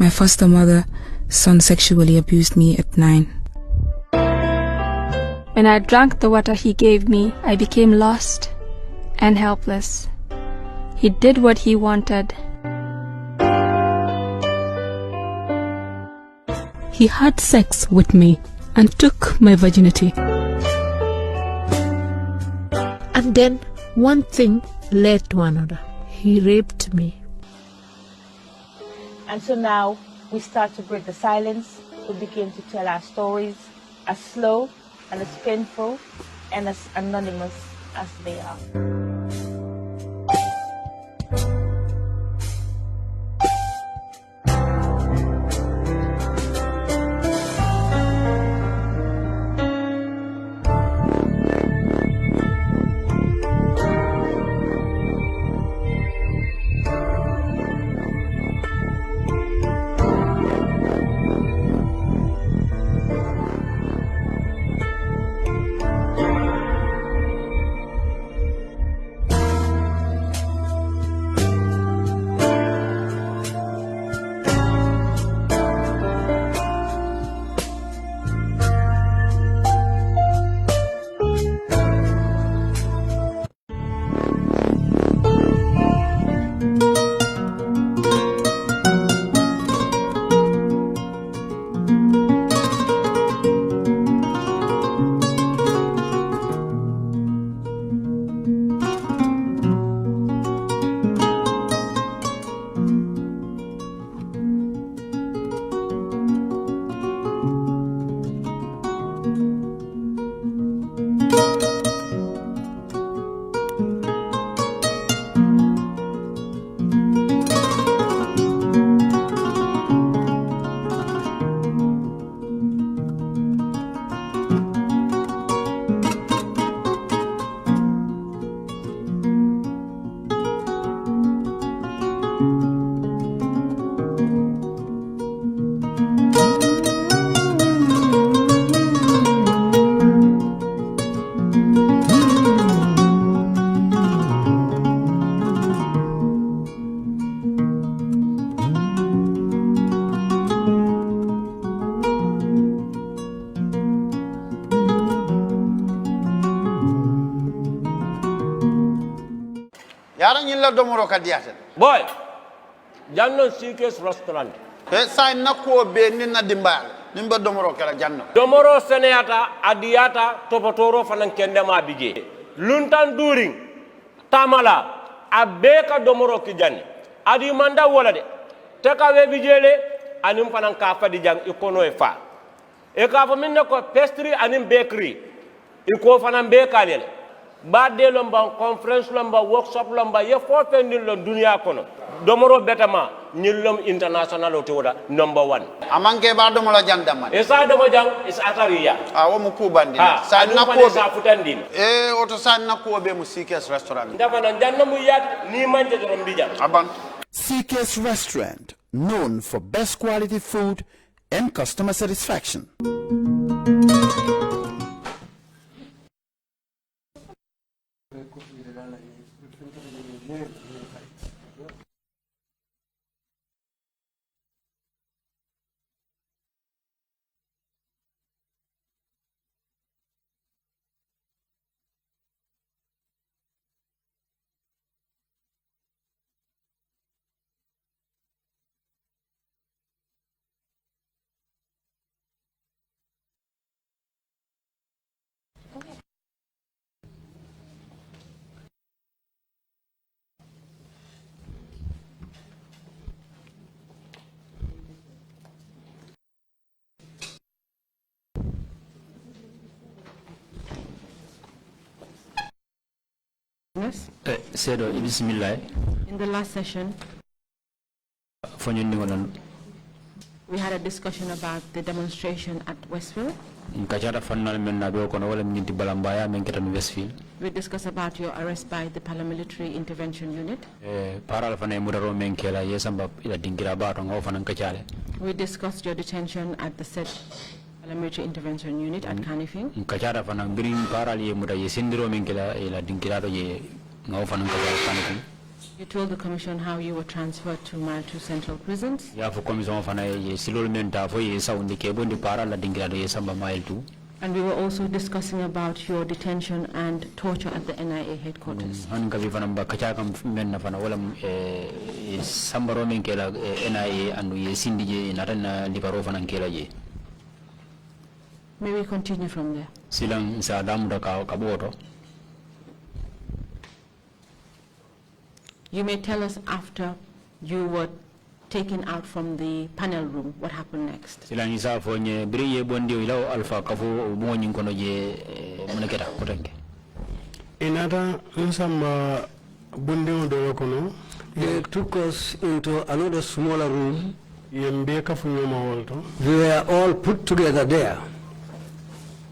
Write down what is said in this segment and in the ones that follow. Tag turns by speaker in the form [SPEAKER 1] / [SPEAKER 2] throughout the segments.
[SPEAKER 1] My foster mother's son sexually abused me at 9.
[SPEAKER 2] When I drank the water he gave me, I became lost and helpless. He did what he wanted.
[SPEAKER 3] He had sex with me and took my virginity.
[SPEAKER 4] And then one thing led to another. He raped me.
[SPEAKER 5] And so now we start to break the silence. We begin to tell our stories as slow and as painful and as anonymous as they are.
[SPEAKER 6] Boy, janno CK's restaurant.
[SPEAKER 7] Sa nako be ni na dimbal. Nimba domoro kala janno.
[SPEAKER 6] Domoro seneyata adiyata topotoro fanan kendema bije. Luntan during tamala abeka domoro ki janni. Adi manda wala de. Teka we bijele anim fanan ka fadi jang ikono e fa. E ka fa minne ko pastry anim bakery. Iko fanan be kalele. Badde lomba conference lomba workshop lomba ye fo fendin lo dunia kono domoro betama nyillom international o toda number 1
[SPEAKER 7] amanke ba domo la jandama
[SPEAKER 6] e sa domo jang is atariya
[SPEAKER 7] wo mu kubandi
[SPEAKER 6] sa nako sa futandin
[SPEAKER 7] oto sa nako be mu CK's restaurant
[SPEAKER 6] ndafa na janna mu yat ni manje do mbija
[SPEAKER 7] aban
[SPEAKER 8] CK's restaurant, known for best quality food and customer satisfaction.
[SPEAKER 9] Yes. In the last session, we had a discussion about the demonstration at Westfield. We discussed about your arrest by the paramilitary intervention unit. We discussed your detention at the said paramilitary intervention unit at Kanifing. You told the commission how you were transferred to Mile 2 Central Prisons.
[SPEAKER 10] Ya for commission fana ye silol menta fo ye saundi ke bondi para la dingira do ye samba Mile 2.
[SPEAKER 9] And we were also discussing about your detention and torture at the NIA headquarters.
[SPEAKER 10] Haninga vi fana ba kacha kam men na fana wala sambaro men kela NIA anu ye sindi je natana libaro fana kela je.
[SPEAKER 9] May we continue from there?
[SPEAKER 10] Silang sa damu da kaboto.
[SPEAKER 9] You may tell us after you were taken out from the panel room, what happened next?
[SPEAKER 10] Silang isa fo nye briye bondi ilaw alfa kafu mo nyin kono je munaketa kotenge.
[SPEAKER 11] Inata nsamba bondi do kono.
[SPEAKER 12] They took us into another smaller room.
[SPEAKER 11] Yembe kafu nyoma wolto.
[SPEAKER 12] We were all put together there.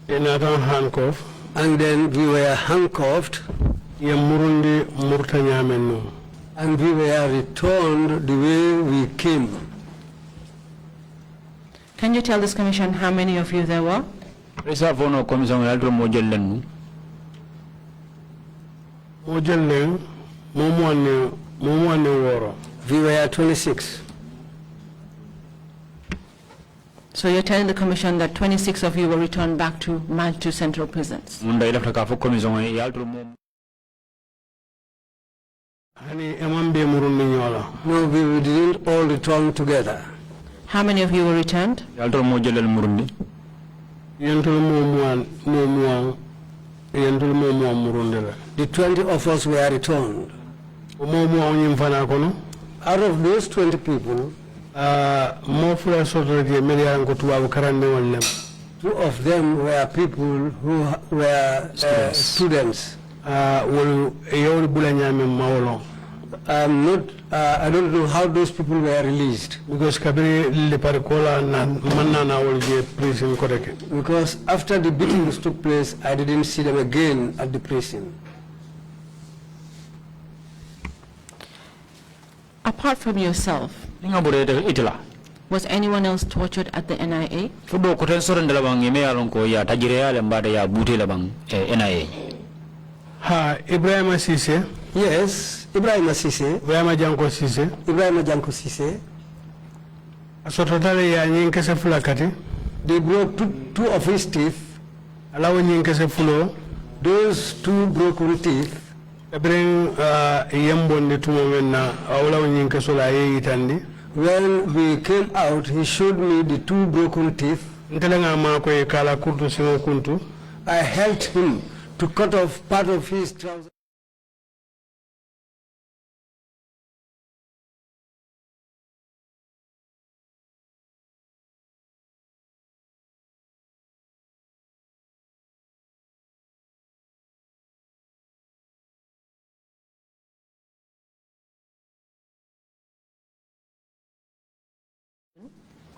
[SPEAKER 11] Inata handcuffed.
[SPEAKER 12] And then we were handcuffed.
[SPEAKER 11] Yemurundi murtanya menu.
[SPEAKER 12] And we were returned the way we came.
[SPEAKER 9] Can you tell this commission how many of you there were?
[SPEAKER 10] Resa fono commission alto mojellen
[SPEAKER 11] mojellen momwane woro.
[SPEAKER 12] We were 26.
[SPEAKER 9] So you're telling the commission that 26 of you were returned back to Mile 2 Central Prisons?
[SPEAKER 10] Munda ilafta ka fo commission alto mom.
[SPEAKER 12] No, we didn't all return together.
[SPEAKER 9] How many of you were returned?
[SPEAKER 12] The 20 of us were returned. Out of those 20 people, 2 of them were people who were students.
[SPEAKER 11] I
[SPEAKER 12] don't know how those people were released.
[SPEAKER 11] Because
[SPEAKER 12] after the beatings took place, I didn't see them again at the prison.
[SPEAKER 9] Apart from yourself, was anyone else tortured at the NIA?
[SPEAKER 11] Ha, Ibrahim Sise.
[SPEAKER 12] Yes, Ibrahim Sise.
[SPEAKER 11] Ibrahim Janko Sise.
[SPEAKER 12] Ibrahim Janko Sise.
[SPEAKER 11] Asototale ya nyinkese fulakati.
[SPEAKER 12] They broke two of his teeth.
[SPEAKER 11] Alawo nyinkese fulo.
[SPEAKER 12] Those 2 broken teeth.
[SPEAKER 11] Bring yembonde tumomena awlawo nyinkeso la yitandi.
[SPEAKER 12] When we came out, he showed me the 2 broken teeth.
[SPEAKER 11] Ntelenga mako e kala kuntu simo kuntu.
[SPEAKER 12] I helped him to cut off part of his trousers.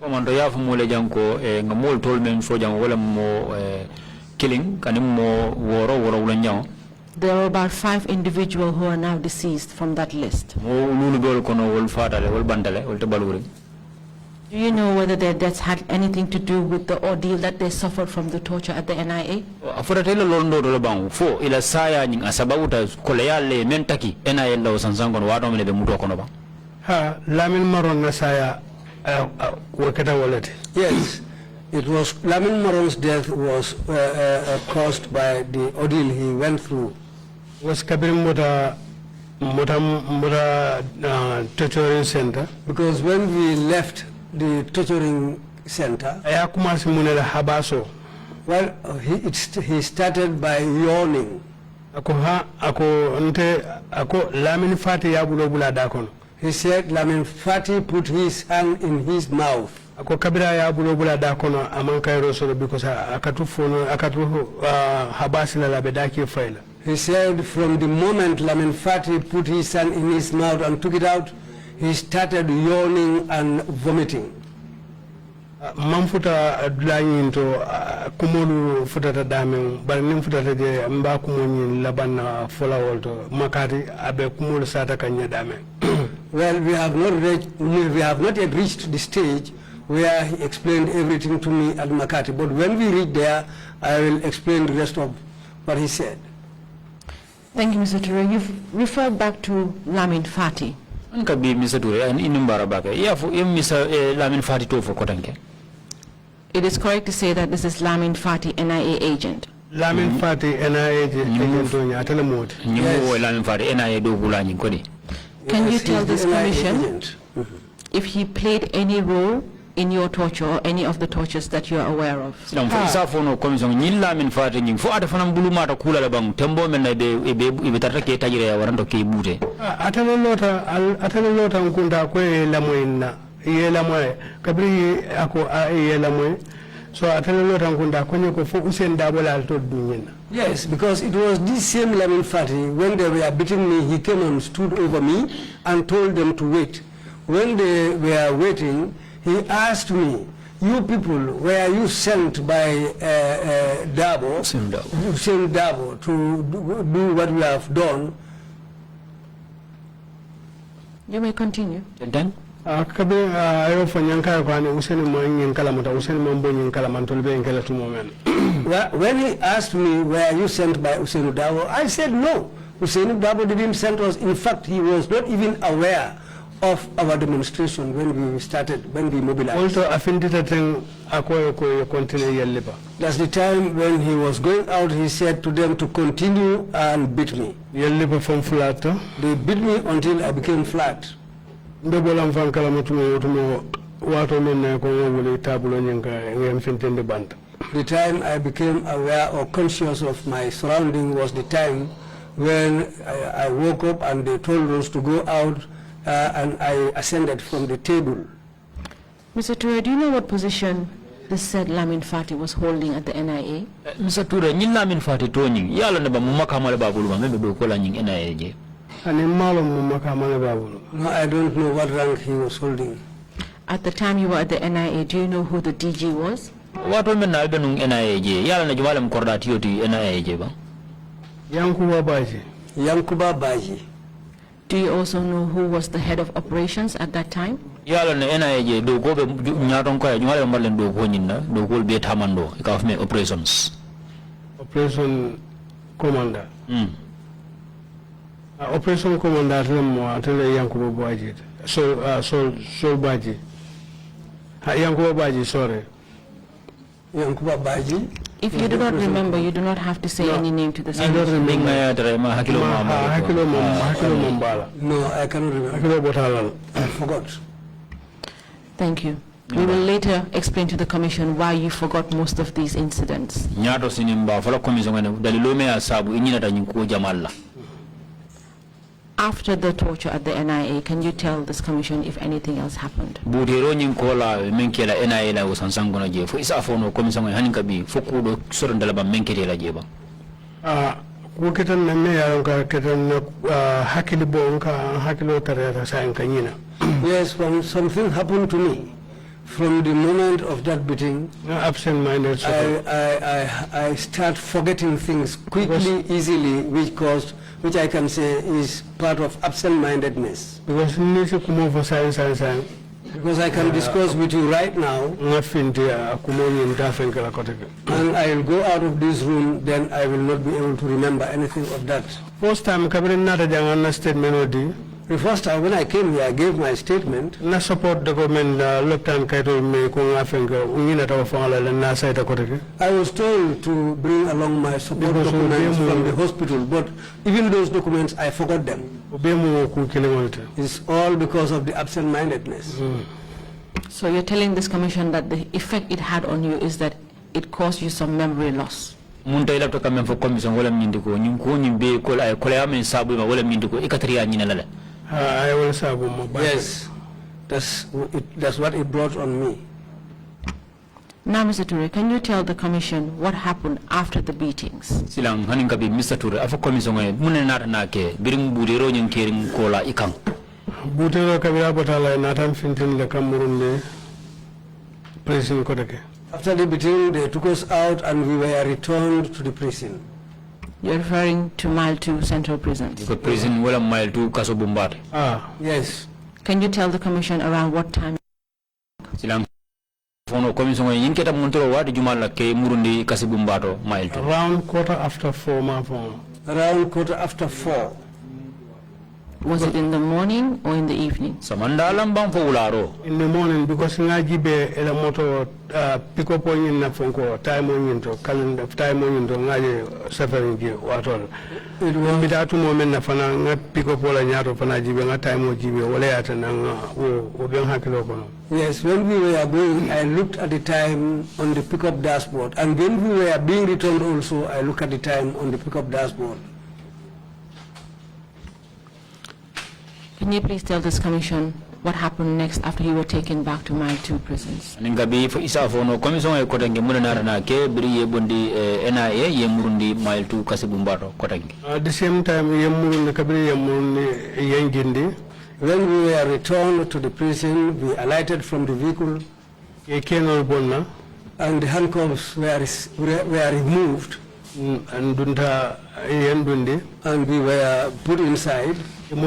[SPEAKER 10] Komando ya fumule janko ngamol tol men so jang wala mo killing kanim mo woro ulanyaw.
[SPEAKER 9] There are about 5 individuals who are now deceased from that list.
[SPEAKER 10] Mo lulu dol kono wol fatale wol bandale wol to baluri.
[SPEAKER 9] Do you know whether their deaths had anything to do with the ordeal that they suffered from the torture at the NIA?
[SPEAKER 10] Afuratelo londo do bang fo ila saya nying asabauta koleyale mentaki NIA law sansangon wato mele be muto kono ba.
[SPEAKER 11] Ha, lamin maron na saya
[SPEAKER 12] Yes, it was Lamin Maron's death was caused by the ordeal he went through.
[SPEAKER 11] Was Kabir Mota torturing center?
[SPEAKER 12] Because when we left the torturing center, well, he started by yawning. He said Lamin Fati put his hand in his mouth.
[SPEAKER 11] Because
[SPEAKER 12] He said from the moment Lamin Fati put his hand in his mouth and took it out, he started yawning and vomiting.
[SPEAKER 11] Mamfuta dlanyindo kumolu futata dame bal nim futata je mba kumonyi labana fola wolto makati abe kumolu sata kanya dame.
[SPEAKER 12] Well, we have not yet reached the stage where he explained everything to me at Makati, but when we reach there, I will explain the rest of what he said.
[SPEAKER 9] Thank you, Mr. Touray. You've referred back to Lamin Fati.
[SPEAKER 10] Anka bi Mr. Touray and inimbara baka. Ya fu Mr. Lamin Fati to for kotanke.
[SPEAKER 9] It is correct to say that this is Lamin Fati, NIA agent.
[SPEAKER 11] Lamin Fati NIA agent donya atalamot.
[SPEAKER 10] Yes. Lamin Fati NIA do gulani kodi.
[SPEAKER 9] Can you tell this commission if he played any role in your torture or any of the tortures that you are aware of?
[SPEAKER 10] Isa fono commission nyilla min fati nying fo ata fanam bulu mata kula la bang tembo men na be tarta ke tajire ya warando ke bute
[SPEAKER 11] atale lota nkunda ko la moyna ye la moy kabri ako ye la moy so atale lota nkunda ko nyoko fo usen dabola to dunyina.
[SPEAKER 12] Yes, because it was this same Lamin Fati, when they were beating me, he came and stood over me and told them to wait. When they were waiting, he asked me, you people, were you sent by Dabo, Hussein Dabo, to do what we have done?
[SPEAKER 9] You may continue.
[SPEAKER 10] Then?
[SPEAKER 11] Kabe ayo fanyanka kwani Hussein mo nyinkala mata Hussein mo mbo nyinkala mantolbe ngela tu moment.
[SPEAKER 12] When he asked me, were you sent by Hussein Dabo, I said no. Hussein Dabo didn't send us. In fact, he was not even aware of our demonstration when we started, when we mobilized.
[SPEAKER 11] Also, continue.
[SPEAKER 12] That's the time when he was going out, he said to them to continue and beat me.
[SPEAKER 11] From flat.
[SPEAKER 12] They beat me until I became flat.
[SPEAKER 11] The
[SPEAKER 12] time I became aware or conscious of my surrounding was the time when I woke up and they told us to go out and I ascended from the table.
[SPEAKER 9] Mr. Touray, do you know what position the said Lamin Fati was holding at the NIA?
[SPEAKER 10] Mr. Touray, ni Lamin Fati to nying yala na ba mumakamale babulu ba mebe do kola nying NIA je.
[SPEAKER 12] No, I don't know what rank he was holding.
[SPEAKER 9] At the time you were at the NIA, do you know who the DG was?
[SPEAKER 10] What women na be nung NIA je yala na jumala mkordati yoti NIA je ba.
[SPEAKER 11] Yankuba Baji.
[SPEAKER 12] Yankuba Baji.
[SPEAKER 9] Do you also know who was the head of operations at that time?
[SPEAKER 10] Yala na NIA je do go be nyaton ko jumala mbalen do ko nyinna do ko be tamando ikafme operations.
[SPEAKER 11] Operation commander. Operation commander atele Yankuba Baji. So Baji. Yankuba Baji, sorry.
[SPEAKER 12] Yankuba Baji.
[SPEAKER 9] If you do not remember, you do not have to say any name to the
[SPEAKER 11] I don't remember.
[SPEAKER 12] No, I cannot remember. I forgot.
[SPEAKER 9] Thank you. We will later explain to the Commission why you forgot most of these incidents. After the torture at the NIA, can you tell this Commission if anything else happened?
[SPEAKER 12] Yes, when something happened to me, from the moment of that beating,
[SPEAKER 11] absent-minded.
[SPEAKER 12] I start forgetting things quickly, easily, which I can say is part of absent-mindedness.
[SPEAKER 11] Because you need to come over science.
[SPEAKER 12] Because I can discuss with you right now, and I will go out of this room, then I will not be able to remember anything of that.
[SPEAKER 11] First time,
[SPEAKER 12] the first time when I came here, I gave my statement.
[SPEAKER 11] Na support the government
[SPEAKER 12] I was told to bring along my support documents from the hospital, but even those documents, I forgot them. It's all because of the absent-mindedness.
[SPEAKER 9] So you're telling this Commission that the effect it had on you is that it caused you some memory loss?
[SPEAKER 12] Yes, that's what it brought on me.
[SPEAKER 9] Now, Mr. Touray, can you tell the Commission what happened after the beatings?
[SPEAKER 10] Silang haning kabi Mr. Touray afo commission ngai mune nata nake biring budero nyen kering kola ikang.
[SPEAKER 11] Budero kabira botala natam fintin le kamurunde prison kodeke.
[SPEAKER 12] After the beating, they took us out and we were returned to the prison.
[SPEAKER 9] You're referring to Mile 2 Central Prison?
[SPEAKER 10] The prison wala Mile 2 kaso Bumbate.
[SPEAKER 12] Yes.
[SPEAKER 9] Can you tell the Commission around what time?
[SPEAKER 10] Silang fono commission ngai yinketa muntoro wadi jumala ke murundi kasi Bumbato Mile 2.
[SPEAKER 11] Around 4:15 ma phone.
[SPEAKER 12] Around 4:15.
[SPEAKER 9] Was it in the morning or in the evening?
[SPEAKER 10] In
[SPEAKER 11] the morning, because ngaji be ela moto pick up on in na fonko time on into calendar time on into ngaji suffering ge watol. It will be that moment na fana ngat pick up wala nyato fana jibe nga time o jibe wala yata na o ben hakilo kono.
[SPEAKER 12] Yes, when we were going, I looked at the time on the pickup dashboard, and when we were being returned also, I looked at the time on the pickup dashboard.
[SPEAKER 9] Can you please tell this commission what happened next after you were taken back to Mile 2 prisons?
[SPEAKER 10] Ngabi for isafono commission ay kotangi munana na ke bri yebondi NIA yemurundi Mile 2 kasibumbato kotangi.
[SPEAKER 11] At the same time yemurundi kabri yemurundi yengindi.
[SPEAKER 12] When we were returned to the prison, we alighted from the vehicle, and the handcuffs were removed, and we were put inside. And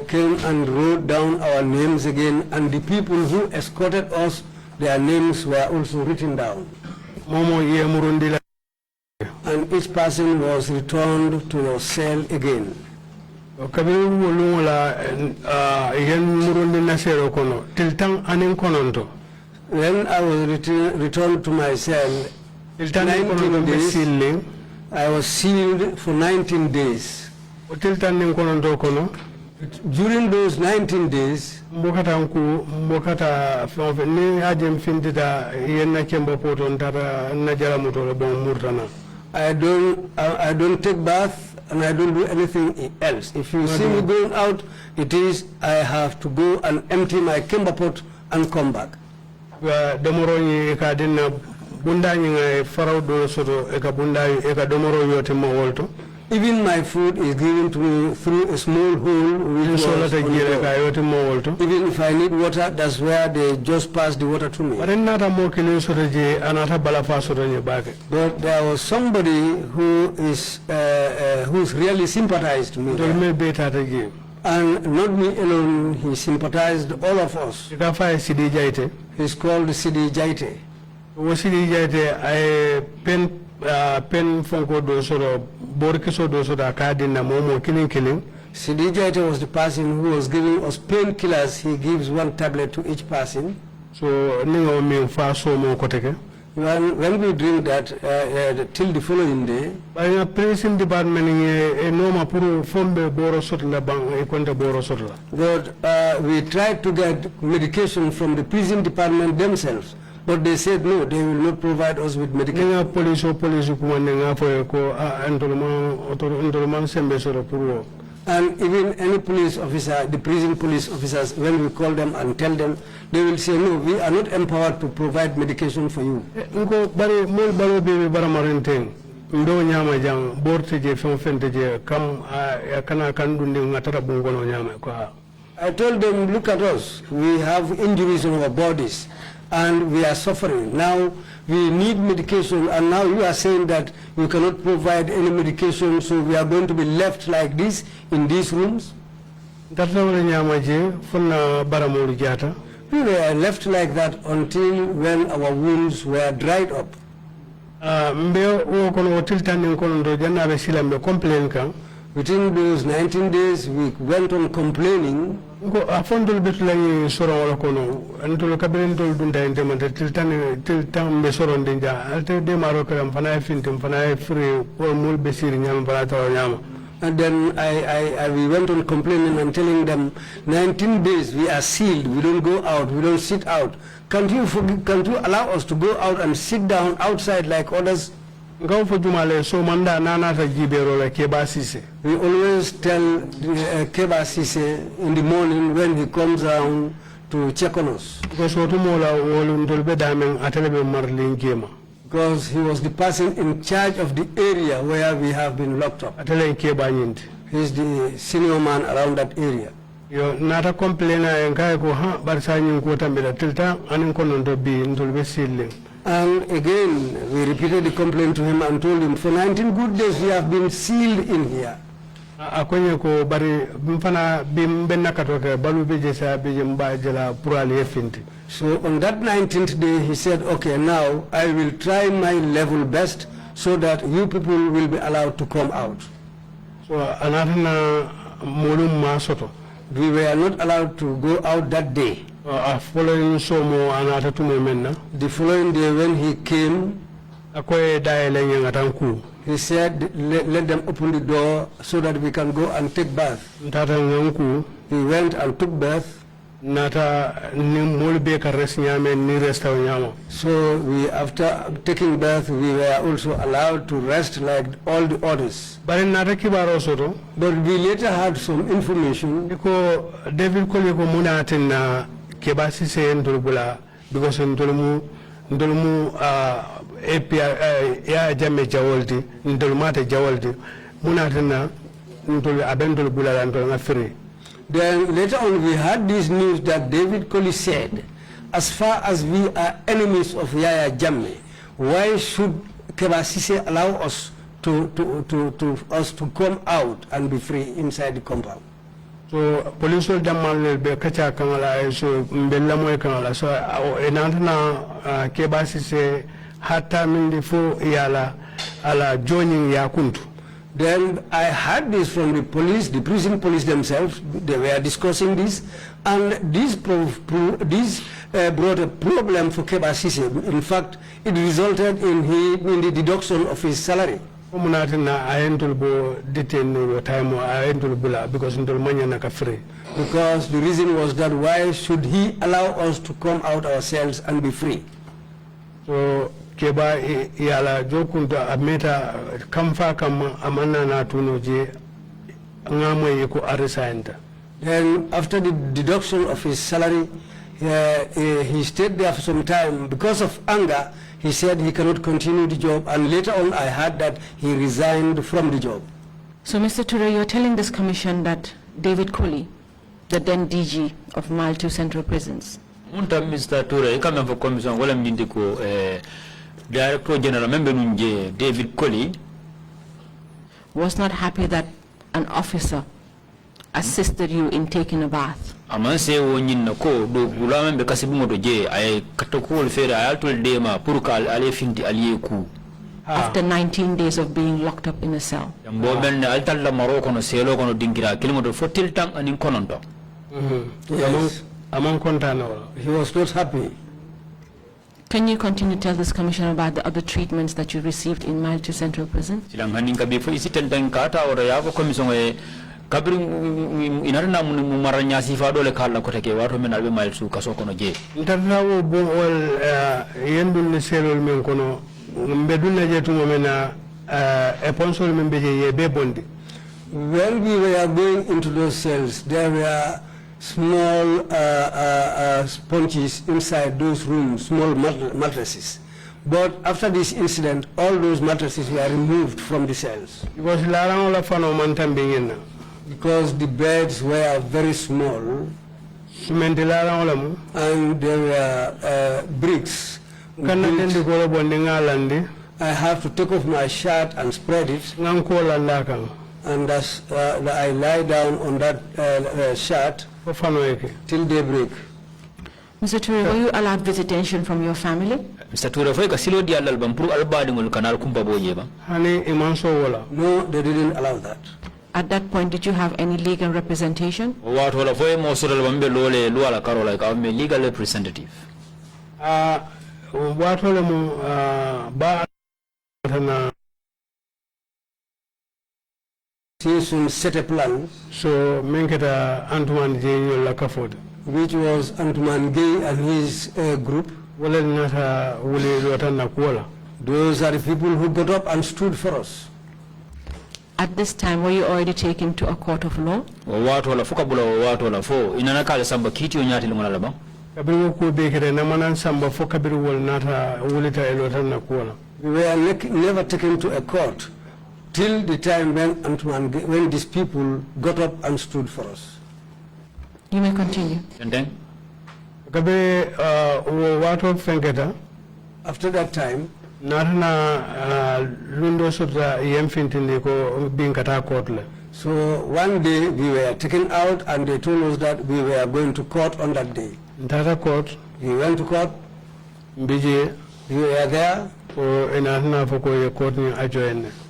[SPEAKER 12] came and wrote down our names again, and the people who escorted us, their names were also written down. And each person was returned to your cell again. When I was returned to my cell, 19 days, I was sealed for 19 days. During those 19 days, I don't take bath and I don't do anything else. If you see me going out, it is I have to go and empty my kimber pot and come back. Even my food is given to me through a small hole. Even if I need water, that's where they just pass the water to me. But there was somebody who is who's really sympathized with me. And not me alone, he sympathized all of us. He's called Sidi Jaite. Pen fonko do soro borkiso do soda kadina momo killing. Sidi Jaite was the person who was giving us painkillers. He gives one tablet to each person. So ningo mi fa so mo koteke. When we drink that till the following day, by a prison department noma puru fombe boro sotla bang e konta boro sotla. But we tried to get medication from the prison department themselves. But they said no, they will not provide us with medication. And even any police officer, the prison police officers, when we call them and tell them, they will say no, we are not empowered to provide medication for you. I told them, look at us, we have injuries on our bodies and we are suffering. Now we need medication, and now you are saying that you cannot provide any medication, so we are going to be left like this in these rooms? We were left like that until when our wounds were dried up. Within those 19 days, we went on complaining. And then we went on complaining and telling them, 19 days we are sealed, we don't go out, we don't sit out. Can't you allow us to go out and sit down outside like others? We always tell Keba Sise in the morning when he comes down to check on us. Because he was the person in charge of the area where we have been locked up. He's the senior man around that area. And again, we repeated the complaint to him and told him, for 19 good days we have been sealed in here.
[SPEAKER 11] akonye ko bari mfana bimbenna katoke balu beje sa beje mbajela purali efinti.
[SPEAKER 12] So on that 19th day he said, okay, now I will try my level best so that you people will be allowed to come out.
[SPEAKER 11] So anatana molum masoto.
[SPEAKER 12] We were not allowed to go out that day.
[SPEAKER 11] Following somo anata menna.
[SPEAKER 12] The following day when he came,
[SPEAKER 11] akoye daele ngatanku.
[SPEAKER 12] He said, let them open the door so that we can go and take bath. He went and took bath. So after taking bath, we were also allowed to rest like all the others. But we later had some information.
[SPEAKER 11] David Colley ko munatin kebasi se ndulbula because ndulmu ya jamme jawoldi ndolmate jawoldi munatana ndol abendol bulala ndol ngafiri.
[SPEAKER 12] Then later on we had this news that David Colley said, as far as we are enemies of Yaya Jammeh, why should Kebasise allow us to come out and be free inside the compound?
[SPEAKER 11] So police will demand be kacha kangala so mbella moy kangala so enantana Kebasise hata mindi fo yala ala joining ya kuntu.
[SPEAKER 12] Then I heard this from the police, the prison police themselves. They were discussing this, and this brought a problem for Kebasise. In fact, it resulted in the deduction of his salary.
[SPEAKER 11] Because
[SPEAKER 12] the reason was that why should he allow us to come out ourselves and be free?
[SPEAKER 11] So Keba yala jokunda ameta kamfa kama amana na tunoje ngamwe yeko aresaenda.
[SPEAKER 12] Then after the deduction of his salary, he stayed there for some time. Because of anger, he said he cannot continue the job, and later on I heard that he resigned from the job.
[SPEAKER 9] So Mr. Touray, you're telling this commission that David Colley, the then DG of Mile 2 Central Prisons,
[SPEAKER 10] Mr. Touray, come for commission, well, I'm Director General Member Nunje David Colley
[SPEAKER 9] was not happy that an officer assisted you in taking a bath.
[SPEAKER 10] Amanse wonyin ko do gulama be kasibu modo je ay katokol fere ay altol dema pour kal ale finti aliyeku
[SPEAKER 9] after 19 days of being locked up in a cell.
[SPEAKER 10] Mbo melne altal la maroko no selo kono dingira kilimodo fotil tang anin kononto.
[SPEAKER 12] Yes.
[SPEAKER 11] Among kontano.
[SPEAKER 12] He was not happy.
[SPEAKER 9] Can you continue to tell this commission about the other treatments that you received in Mile 2 Central Prison?
[SPEAKER 10] Silang hanin kabi fo isitel tang kata ora ya ko commission e kabri inarna mun maranya sifa dole kala ko teke wato men albe Mile 2 kaso kono je.
[SPEAKER 11] Internawo bo wol yendul ne selol men kono mbeduna je tumo mena e sponsor men beje ye be bondi.
[SPEAKER 12] When we were going into those cells, there were small sponges inside those rooms, small mattresses. But after this incident, all those mattresses were removed from the cells. Because the beds were very small, and there were bricks. I have to take off my shirt and spread it, and I lie down on that shirt till daybreak.
[SPEAKER 9] Mr. Touray, were you allowed visitation from your family?
[SPEAKER 10] Mr. Touray, foi kasilo di alal bampuru albadi ngol kanal kumpa boje ba.
[SPEAKER 11] Hani imanso wala.
[SPEAKER 12] No, they didn't allow that.
[SPEAKER 9] At that point, did you have any legal representation?
[SPEAKER 10] What wala foi mo sodal bambe lole luala karola ka me legal representative.
[SPEAKER 11] What wala mo ba na
[SPEAKER 12] Since set a plan,
[SPEAKER 11] so menketa Antoine Gay la kafod,
[SPEAKER 12] which was Antoine Gay and his group.
[SPEAKER 11] Those
[SPEAKER 12] are the people who got up and stood for us.
[SPEAKER 9] At this time, were you already taken to a court of law?
[SPEAKER 10] We were
[SPEAKER 12] never taken to a court till the time when these people got up and stood for us.
[SPEAKER 9] You may continue.
[SPEAKER 10] And then?
[SPEAKER 12] After that time, So one day we were taken out and they told us that we were going to court on that day.
[SPEAKER 11] Court.
[SPEAKER 12] We went to court.
[SPEAKER 11] BJ.
[SPEAKER 12] We were there.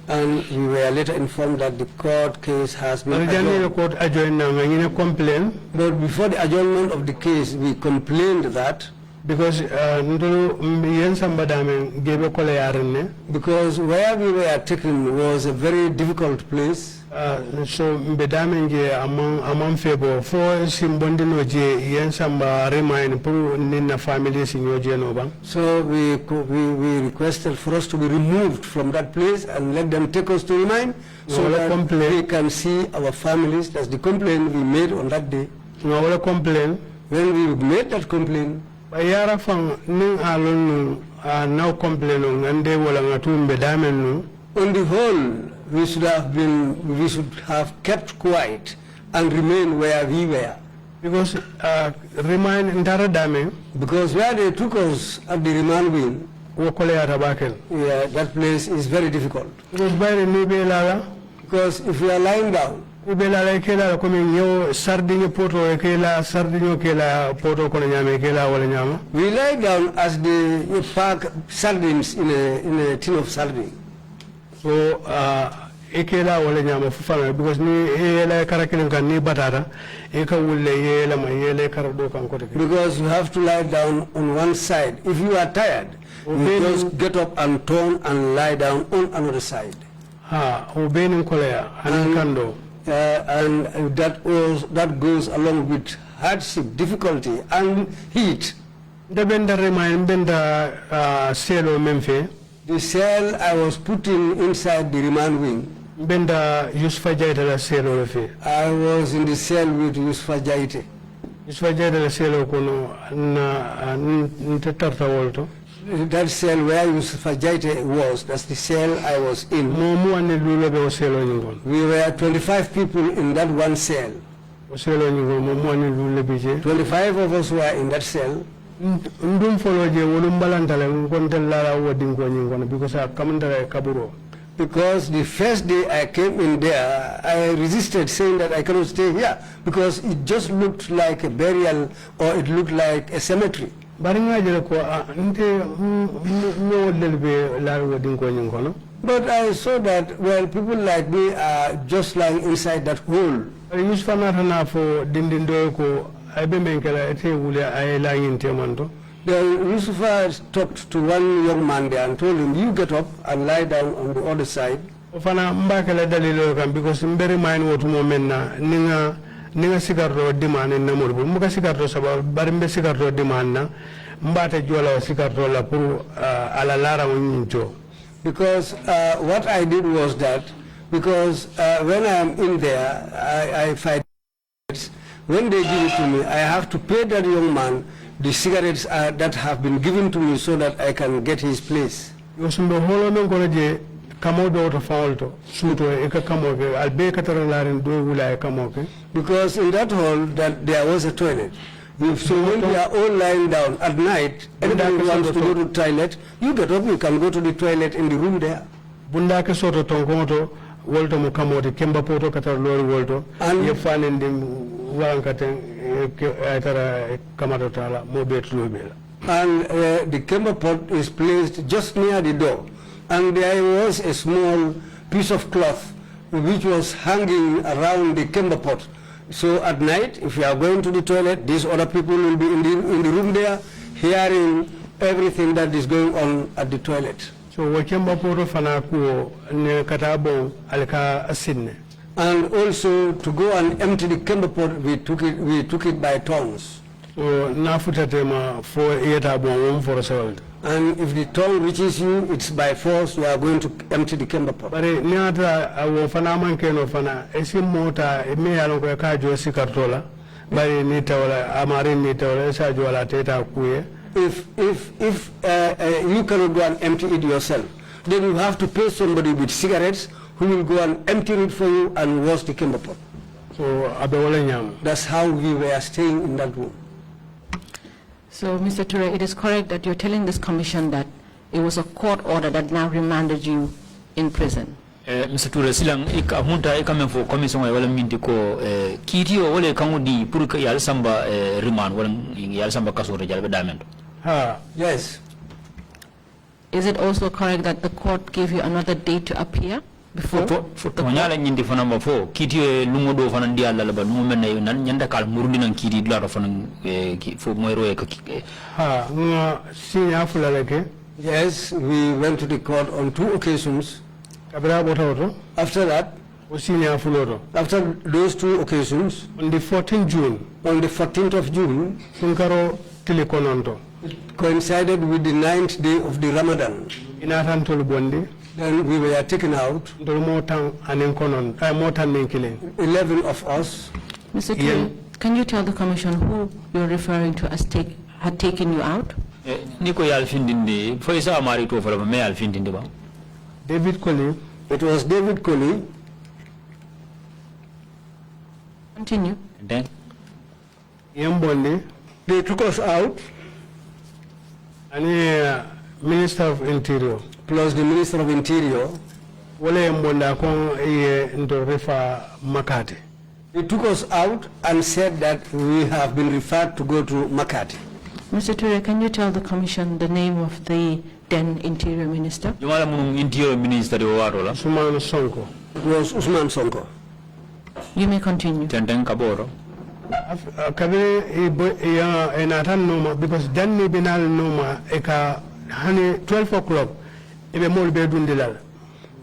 [SPEAKER 12] And we were later informed that the court case has been adjourned. But before the adjournment of the case, we complained that because where we were taken was a very difficult place.
[SPEAKER 11] So among favor for simbondino je yen samba remind pour nina families in your genova.
[SPEAKER 12] So we requested for us to be removed from that place and let them take us to remind so that we can see our families. That's the complaint we made on that day.
[SPEAKER 11] No complaint.
[SPEAKER 12] When we made that complaint,
[SPEAKER 11] Bayara fang ning alonu now complaining and they will
[SPEAKER 12] on the whole, we should have kept quiet and remain where we were.
[SPEAKER 11] Because remind entire damage.
[SPEAKER 12] Because where they took us at the remand wing, yeah, that place is very difficult.
[SPEAKER 11] Because by the
[SPEAKER 12] because if you are lying down,
[SPEAKER 11] we lie down
[SPEAKER 12] as they pack sardines in a tin of sardines.
[SPEAKER 11] So ekela wala nyama fufana because ni yela karakilen kan ni batata eka wulle yela ma yele karado kan kote.
[SPEAKER 12] Because you have to lie down on one side. If you are tired, you just get up and turn and lie down on another side.
[SPEAKER 11] Ubenin kolea kando.
[SPEAKER 12] And that goes along with hardship, difficulty, and heat.
[SPEAKER 11] The benda remind benda selo memfe.
[SPEAKER 12] The cell I was putting inside the remand wing.
[SPEAKER 11] Benda Yusfa Jaita la selo lefe.
[SPEAKER 12] I was in the cell with Yusfa Jaita.
[SPEAKER 11] Yusfa Jaita la selo kono na ntetarta wolto.
[SPEAKER 12] That cell where Yusfa Jaita was, that's the cell I was in. We were 25 people in that one cell. 25 of us were in that cell. Because the first day I came in there, I resisted saying that I cannot stay here because it just looked like a burial or it looked like a cemetery. But I saw that, well, people like me are just lying inside that hole. Then Lucifer talked to one young man there and told him, you get up and lie down on the other side.
[SPEAKER 11] Because ninga sigarro demand en namur bu muka sigarro sabab barimbe sigarro demand na mbate jola sigarro la pour ala lara wonjo.
[SPEAKER 12] Because what I did was that because when I am in there I fight. When they give it to me, I have to pay that young man the cigarettes that have been given to me so that I can get his place. Because in that hall that there was a toilet. So when we are all lying down at night, anybody wants to go to the toilet, you get up, you can go to the toilet in the room there. And the camber pot is placed just near the door. And there was a small piece of cloth which was hanging around the camber pot. So at night, if you are going to the toilet, these other people will be in the room there, hearing everything that is going on at the toilet.
[SPEAKER 11] So
[SPEAKER 12] and also to go and empty the camber pot, we took it by turns.
[SPEAKER 11] So
[SPEAKER 12] and if the tongue reaches you, it's by force, you are going to empty the camber pot. If you cannot go and empty it yourself, then you have to pay somebody with cigarettes who will go and empty it for you and wash the camber pot.
[SPEAKER 11] So
[SPEAKER 12] that's how we were staying in that room.
[SPEAKER 9] So, Mr. Touray, it is correct that you're telling this commission that it was a court order that now remanded you in prison?
[SPEAKER 10] Mr. Touray silang hunta ikamefo commission wala minti ko kiti o wala kangudi pour que yal samba remand wala yal samba kasoro jalbe damendo.
[SPEAKER 12] Yes.
[SPEAKER 9] Is it also correct that the court gave you another date to appear before?
[SPEAKER 10] Nyala nyindi fana mafo kiti lungo do fana ndi alla ba numo men na nyanda kal murundi nan kiti dula do fana fo moyro e ka
[SPEAKER 11] nga sinya fulaleke.
[SPEAKER 12] Yes, we went to the court on 2 occasions.
[SPEAKER 11] After
[SPEAKER 12] that, after those 2 occasions,
[SPEAKER 11] on the 14th June,
[SPEAKER 12] on the 14th of June, it coincided with the 9th day of the Ramadan. Then we were taken out.
[SPEAKER 11] 11
[SPEAKER 12] of us.
[SPEAKER 9] Mr. Kerr, can you tell the commission who you're referring to as had taken you out?
[SPEAKER 10] Niko yal findindi fo isa mari to fala me yal findindi ba.
[SPEAKER 11] David Colley.
[SPEAKER 12] It was David Colley.
[SPEAKER 9] Continue.
[SPEAKER 10] And then
[SPEAKER 11] Yambondi.
[SPEAKER 12] They took us out.
[SPEAKER 11] And Minister of Interior.
[SPEAKER 12] Plus the Minister of Interior.
[SPEAKER 11] Wale Yambonda kong into refer Makati.
[SPEAKER 12] They took us out and said that we have been referred to go to Makati.
[SPEAKER 9] Mr. Touray, can you tell the commission the name of the then Interior Minister?
[SPEAKER 10] Interior Minister
[SPEAKER 11] Usman Sonko.
[SPEAKER 12] It was Usman Sonko.
[SPEAKER 9] You may continue.
[SPEAKER 10] Tenden Kaboro.
[SPEAKER 11] Kabiri enatan noma because danni binal noma eka hani 12 o'clock ebe mol be dundilal.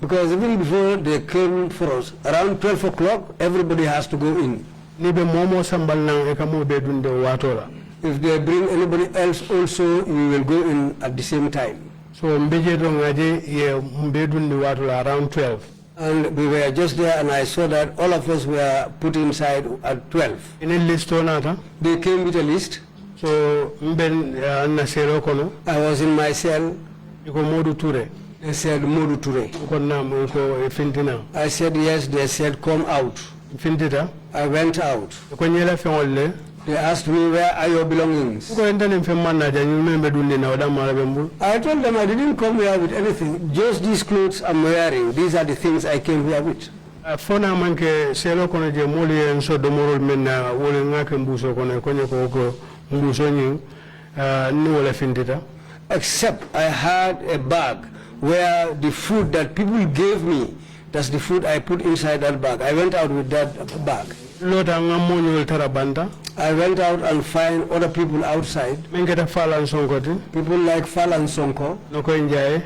[SPEAKER 12] Because even before they came for us, around 12 o'clock, everybody has to go in.
[SPEAKER 11] Nibe momo sambal nang eka mo be dunde watora.
[SPEAKER 12] If they bring anybody else also, we will go in at the same time.
[SPEAKER 11] So mbeje do ngaje ye mbedun ni watu around 12.
[SPEAKER 12] And we were just there and I saw that all of us were put inside at 12.
[SPEAKER 11] In a list or not?
[SPEAKER 12] They came with a list.
[SPEAKER 11] So mben na selo kono.
[SPEAKER 12] I was in my cell.
[SPEAKER 11] You go Modou Touray.
[SPEAKER 12] They said Modou Touray.
[SPEAKER 11] I
[SPEAKER 12] said yes. They said come out. I went out. They asked me, where are your belongings? I told them I didn't come here with anything. Just these clothes I'm wearing. These are the things I came here with. Except I had a bag where the food that people gave me, that's the food I put inside that bag. I went out with that bag. I went out and find other people outside. People like Fal and Sonko. Nogo Injai.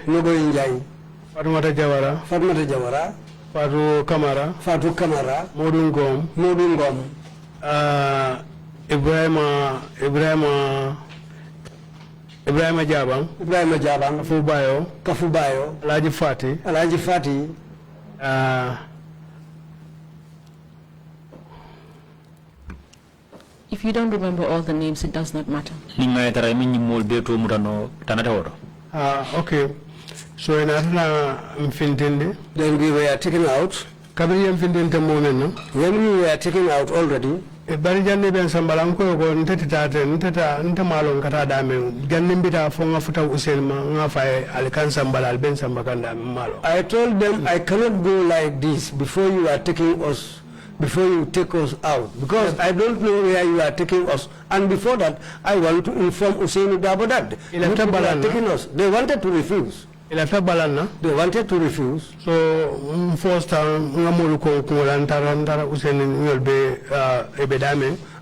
[SPEAKER 11] Fatmata
[SPEAKER 12] Jawara.
[SPEAKER 11] Fatou
[SPEAKER 12] Kamara.
[SPEAKER 11] Modou
[SPEAKER 12] Ngom.
[SPEAKER 11] Ibrahima Jabang.
[SPEAKER 12] Kafubayo.
[SPEAKER 11] Alaji
[SPEAKER 12] Fati.
[SPEAKER 9] If you don't remember all the names, it does not matter.
[SPEAKER 11] Okay. So in Mfintende,
[SPEAKER 12] then we were taken out. When we were taken out already,
[SPEAKER 11] Barijani Ben Sambalanko go Nteta Malon Kata Dame, Gannimbita Fonga Futa Uselma, Ngafai, Alcan Sambal, Ben Sambakanda Malo.
[SPEAKER 12] I told them I cannot go like this before you are taking us, before you take us out, because I don't know where you are taking us. And before that, I want to inform Usainu Dabodad. Taking us. They wanted to refuse. They wanted to refuse.
[SPEAKER 11] So, first time,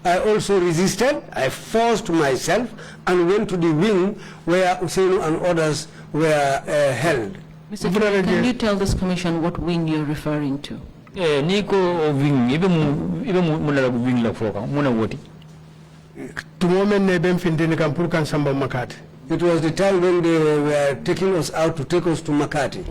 [SPEAKER 12] I also resisted. I forced myself and went to the wing where Usainu and others were held.
[SPEAKER 9] Mr. Kerr, can you tell this commission what wing you're referring to?
[SPEAKER 10] Niko wing, even wing la foka, muna woti.
[SPEAKER 12] It was the time when they were taking us out to take us to Makati.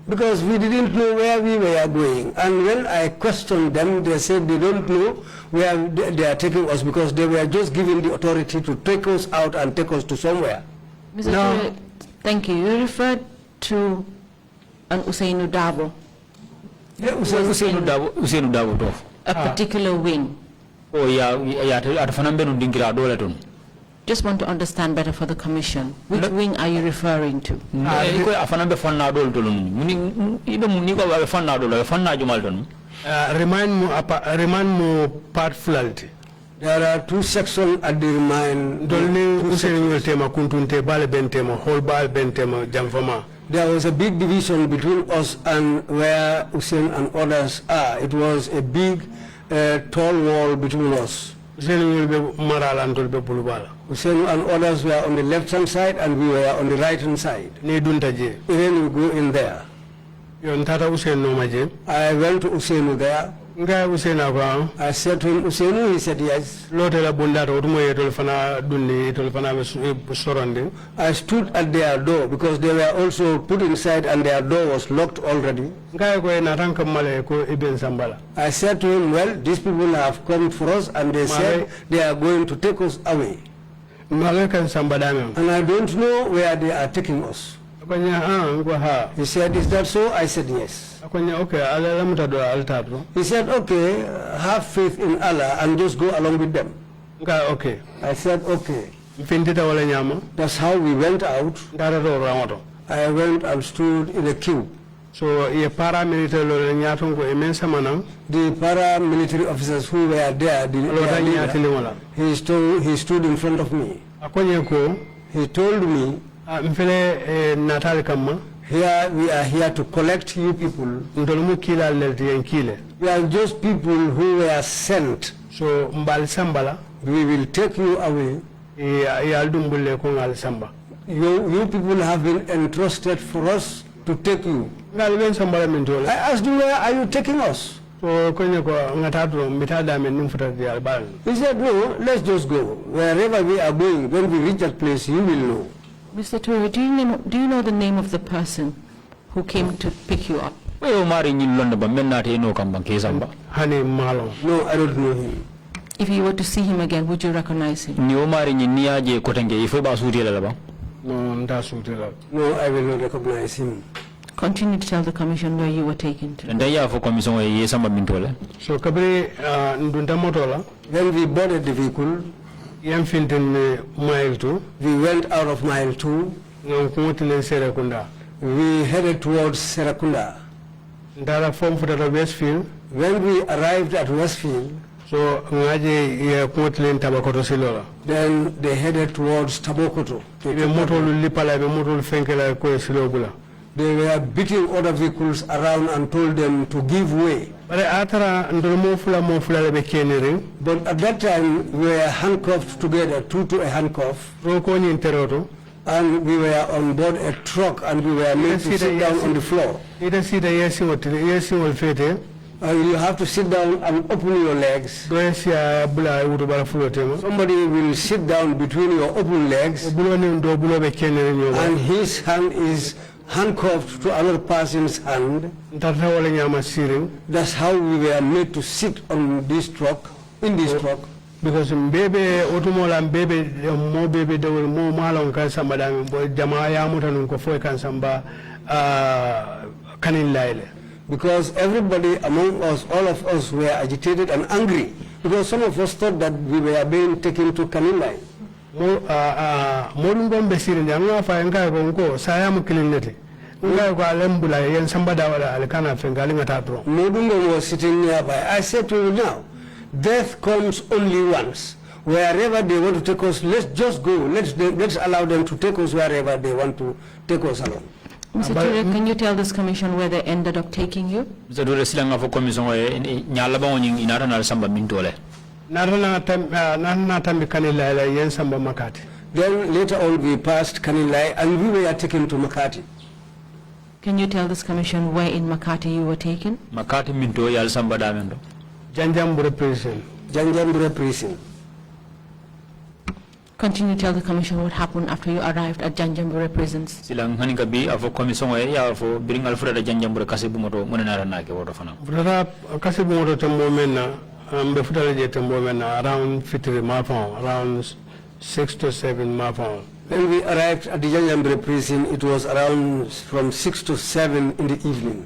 [SPEAKER 11] Because
[SPEAKER 12] because we didn't know where we were going. And when I questioned them, they said they don't know where they are taking us because they were just given the authority to take us out and take us to somewhere.
[SPEAKER 9] Mr. Touray, thank you. You referred to an Usainu Dabo.
[SPEAKER 10] Usainu Dabo.
[SPEAKER 9] A particular wing.
[SPEAKER 10] Oh, yeah, at Fanamben Dingira Doleton.
[SPEAKER 9] Just want to understand better for the commission. Which wing are you referring to?
[SPEAKER 11] Remind me part flalti.
[SPEAKER 12] There are two sections at the remind. There was a big division between us and where Hussein and others are. It was a big, tall wall between us. Hussein and others were on the left-hand side and we were on the right-hand side. Then we go in there. I went to Hussein there. I said to him, Hussein, he said yes. I stood at their door because they were also put inside and their door was locked already. I said to him, well, these people have come for us and they said they are going to take us away. And I don't know where they are taking us. He said, is that so? I said, yes. He said, okay, have faith in Allah and just go along with them.
[SPEAKER 11] Okay.
[SPEAKER 12] I said, okay. That's how we went out. I went and stood in a queue.
[SPEAKER 11] So, the
[SPEAKER 12] paramilitary officers who were there, he stood in front of me. He told me, here we are here to collect you people. We are just people who were sent. So we will take you away. You people have been entrusted for us to take you. I asked him, where are you taking us? He said, no, let's just go. Wherever we are going, when we reach that place, you will know.
[SPEAKER 9] Mr. Touray, do you know the name of the person who came to pick you up?
[SPEAKER 12] No, I don't know him.
[SPEAKER 9] If you were to see him again, would you recognize him?
[SPEAKER 12] No, I will not recognize him.
[SPEAKER 9] Continue to tell the commission where you were taken to.
[SPEAKER 11] So,
[SPEAKER 12] when we boarded the vehicle,
[SPEAKER 11] mile 2.
[SPEAKER 12] We went out of mile 2. We headed towards Serakunda.
[SPEAKER 11] Westfield.
[SPEAKER 12] When we arrived at Westfield,
[SPEAKER 11] so
[SPEAKER 12] then they headed towards Tabokoto. They were beating other vehicles around and told them to give way. But at that time, we were handcuffed together, two to a handcuff. And we were on board a truck and we were made to sit down on the floor. You have to sit down and open your legs. Somebody will sit down between your open legs and his hand is handcuffed to another person's hand. That's how we were made to sit on this truck, in this truck.
[SPEAKER 11] Because baby automola baby more baby there will more malon kan samba da jamaa ya mutanu ko foi kan samba kanin laile.
[SPEAKER 12] Because everybody among us, all of us were agitated and angry because some of us thought that we were being taken to Kanilai.
[SPEAKER 11] Modou ngom be sirinde nga fa nga ko ko sayam kilinete nga ko alembula yen samba da wala alkana fengali ngata tro.
[SPEAKER 12] Modou ngom was sitting nearby. I said to you, now death comes only once. Wherever they want to take us, let's just go. Let's allow them to take us wherever they want to take us along.
[SPEAKER 9] Mr. Touray, can you tell this commission where they ended up taking you?
[SPEAKER 10] Mr. Touray, silanga fo commission e nyala ba woni inara na samba mintole.
[SPEAKER 11] Narana tambi Kanilai la yen samba Makati.
[SPEAKER 12] Then later on we passed Kanilai and we were taken to Makati.
[SPEAKER 9] Can you tell this commission where in Makati you were taken?
[SPEAKER 10] Makati minto yal samba damendo.
[SPEAKER 11] Janjambure prison.
[SPEAKER 12] Janjambure prison.
[SPEAKER 9] Continue to tell the commission what happened after you arrived at Janjambure prisons.
[SPEAKER 10] Silang haninga bi afo commission e ya afo bring alfura da Janjambure kasibu moto monana na ke woto fana.
[SPEAKER 11] Frada kasibu moto tembo menna mbe futale je tembo menna around fitri mafon around 6 to 7 mafon.
[SPEAKER 12] When we arrived at the Janjambure prison, it was around from 6 to 7 in the evening.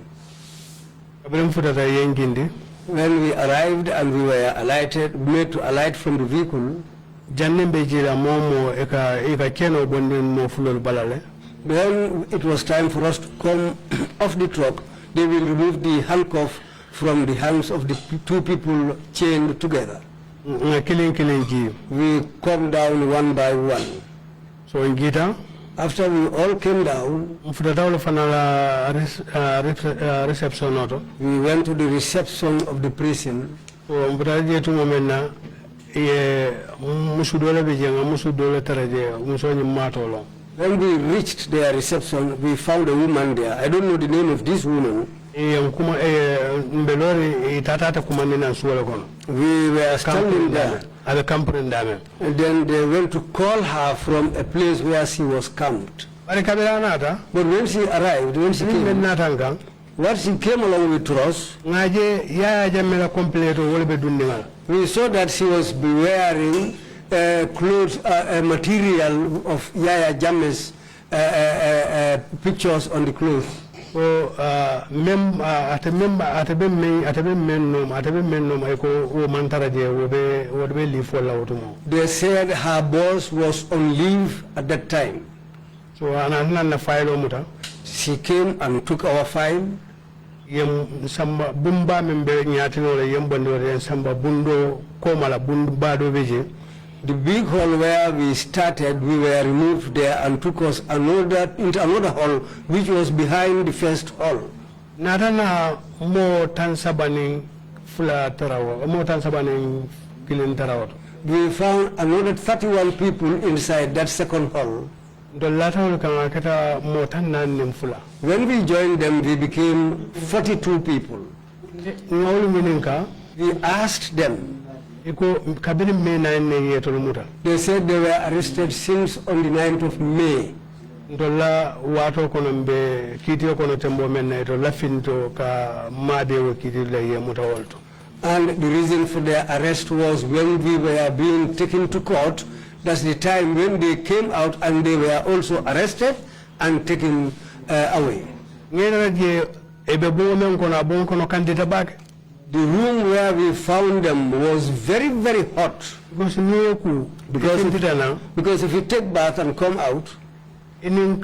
[SPEAKER 11] When
[SPEAKER 12] we arrived and we were alighted, made to alight from the vehicle,
[SPEAKER 11] jannembe jira momo eka keno bonden mo fulol balale.
[SPEAKER 12] When it was time for us to come off the truck, they will remove the handcuff from the hands of the two people chained together. We come down one by one.
[SPEAKER 11] So in Gita,
[SPEAKER 12] after we all came down, we went to the reception of the prison. When we reached their reception, we found a woman there. I don't know the name of this woman. We were standing there. And then they went to call her from a place where she was camped. But when she arrived, what she came along with us, we saw that she was wearing clothes, material of Yaya Jammeh's pictures on the clothes. So, they said her boss was on leave at that time. So she came and took our file. The big hall where we started, we were removed there and took us into another hall, which was behind the first hall. We found another 31 people inside that second hall. When we joined them, we became 42 people. We asked them. They said they were arrested since on the 9th of May. And the reason for their arrest was when we were being taken to court. That's the time when they came out and they were also arrested and taken away. The room where we found them was very, very hot. Because if you take bath and come out, the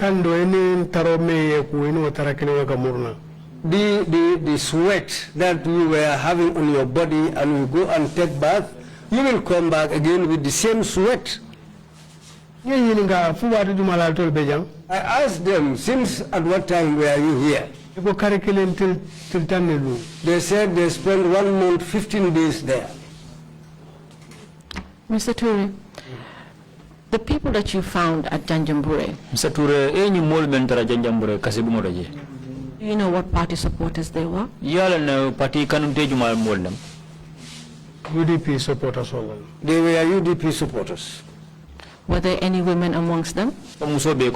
[SPEAKER 12] sweat that you were having on your body, and you go and take bath, you will come back again with the same sweat. I asked them, since at what time were you here? They said they spent 1 month, 15 days there.
[SPEAKER 9] Mr. Touray, the people that you found at Janjambure, do you know what party supporters they were?
[SPEAKER 11] UDP supporters.
[SPEAKER 12] They were UDP supporters.
[SPEAKER 9] Were there any women amongst them?
[SPEAKER 12] No, they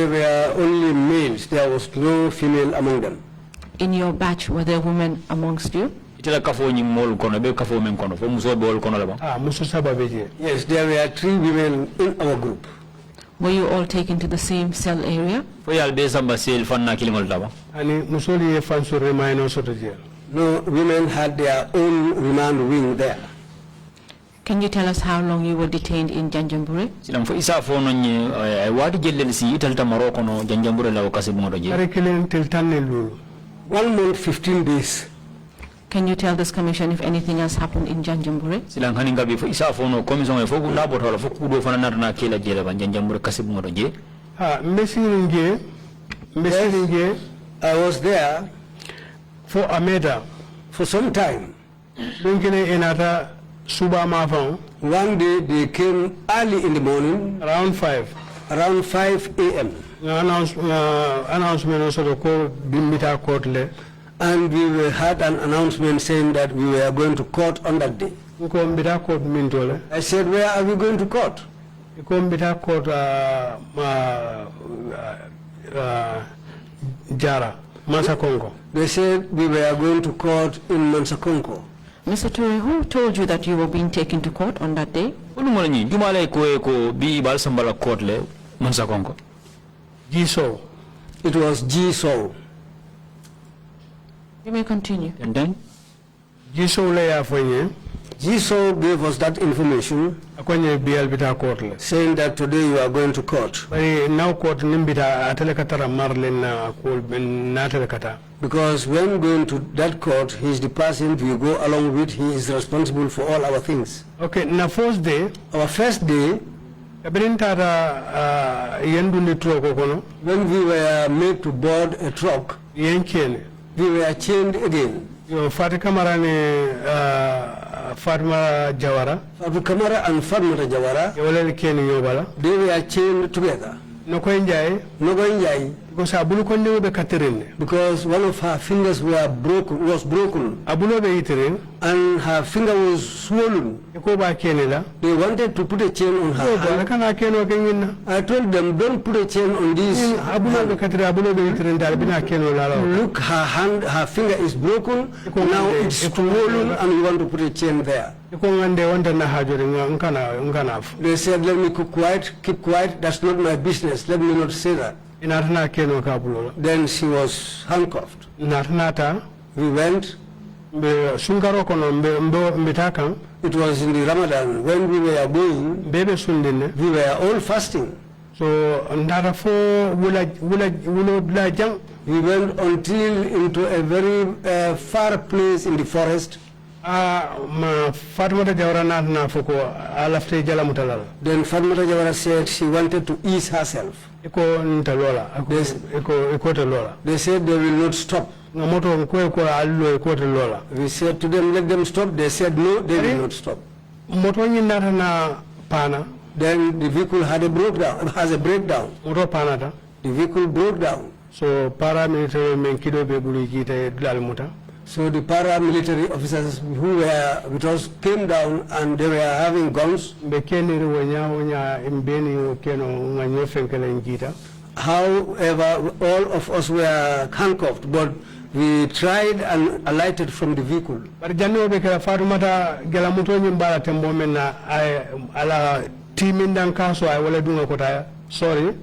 [SPEAKER 12] were only males. There was no female among them.
[SPEAKER 9] In your batch, were there women amongst you?
[SPEAKER 12] Yes, there were 3 women in our group.
[SPEAKER 9] Were you all taken to the same cell area?
[SPEAKER 12] No, women had their own remand wing there.
[SPEAKER 9] Can you tell us how long you were detained in Janjambure?
[SPEAKER 12] 1 month, 15 days.
[SPEAKER 9] Can you tell this commission if anything else happened in Janjambure?
[SPEAKER 12] I was there
[SPEAKER 11] for Ameda
[SPEAKER 12] for some time.
[SPEAKER 11] One
[SPEAKER 12] day they came early in the morning,
[SPEAKER 11] around 5
[SPEAKER 12] a.m.
[SPEAKER 11] Announcement also called Bimbita Court.
[SPEAKER 12] And we had an announcement saying that we were going to court on that day. I said, where are we going to court?
[SPEAKER 11] Jara, Mansakongo.
[SPEAKER 12] They said we were going to court in Mansakongo.
[SPEAKER 9] Mr. Touray, who told you that you were being taken to court on that day?
[SPEAKER 11] G-So.
[SPEAKER 12] It was G-So.
[SPEAKER 9] You may continue.
[SPEAKER 11] And then? G-So
[SPEAKER 12] Jisoo gave us that information, saying that today you are going to court. Because when going to that court, he is the person we go along with. He is responsible for all our things.
[SPEAKER 11] Okay, na first day,
[SPEAKER 12] our first day, when we were made to board a truck, we were chained again.
[SPEAKER 11] Fatou Camara Fatma Jawara.
[SPEAKER 12] Fatou Camara and Fatma Jawara. They were chained together. Because one of her fingers was broken. And her finger was swollen. They wanted to put a chain on her hand. I told them, don't put a chain on this hand. Look, her hand, her finger is broken. Now it's swollen and we want to put a chain there. They said, let me keep quiet, that's not my business, let me not say that. Then she was handcuffed. We went. It was in the Ramadan. When we were going, we were all fasting. So we went until into a very far place in the forest. Then Fatma Jawara said she wanted to ease herself. They said they will not stop. We said to them, let them stop. They said no, they will not stop. Then the vehicle has a breakdown. The vehicle broke down. So So the paramilitary officers who were with us came down and they were having guns. However, all of us were handcuffed, but we tried and alighted from the vehicle.
[SPEAKER 11] Sorry.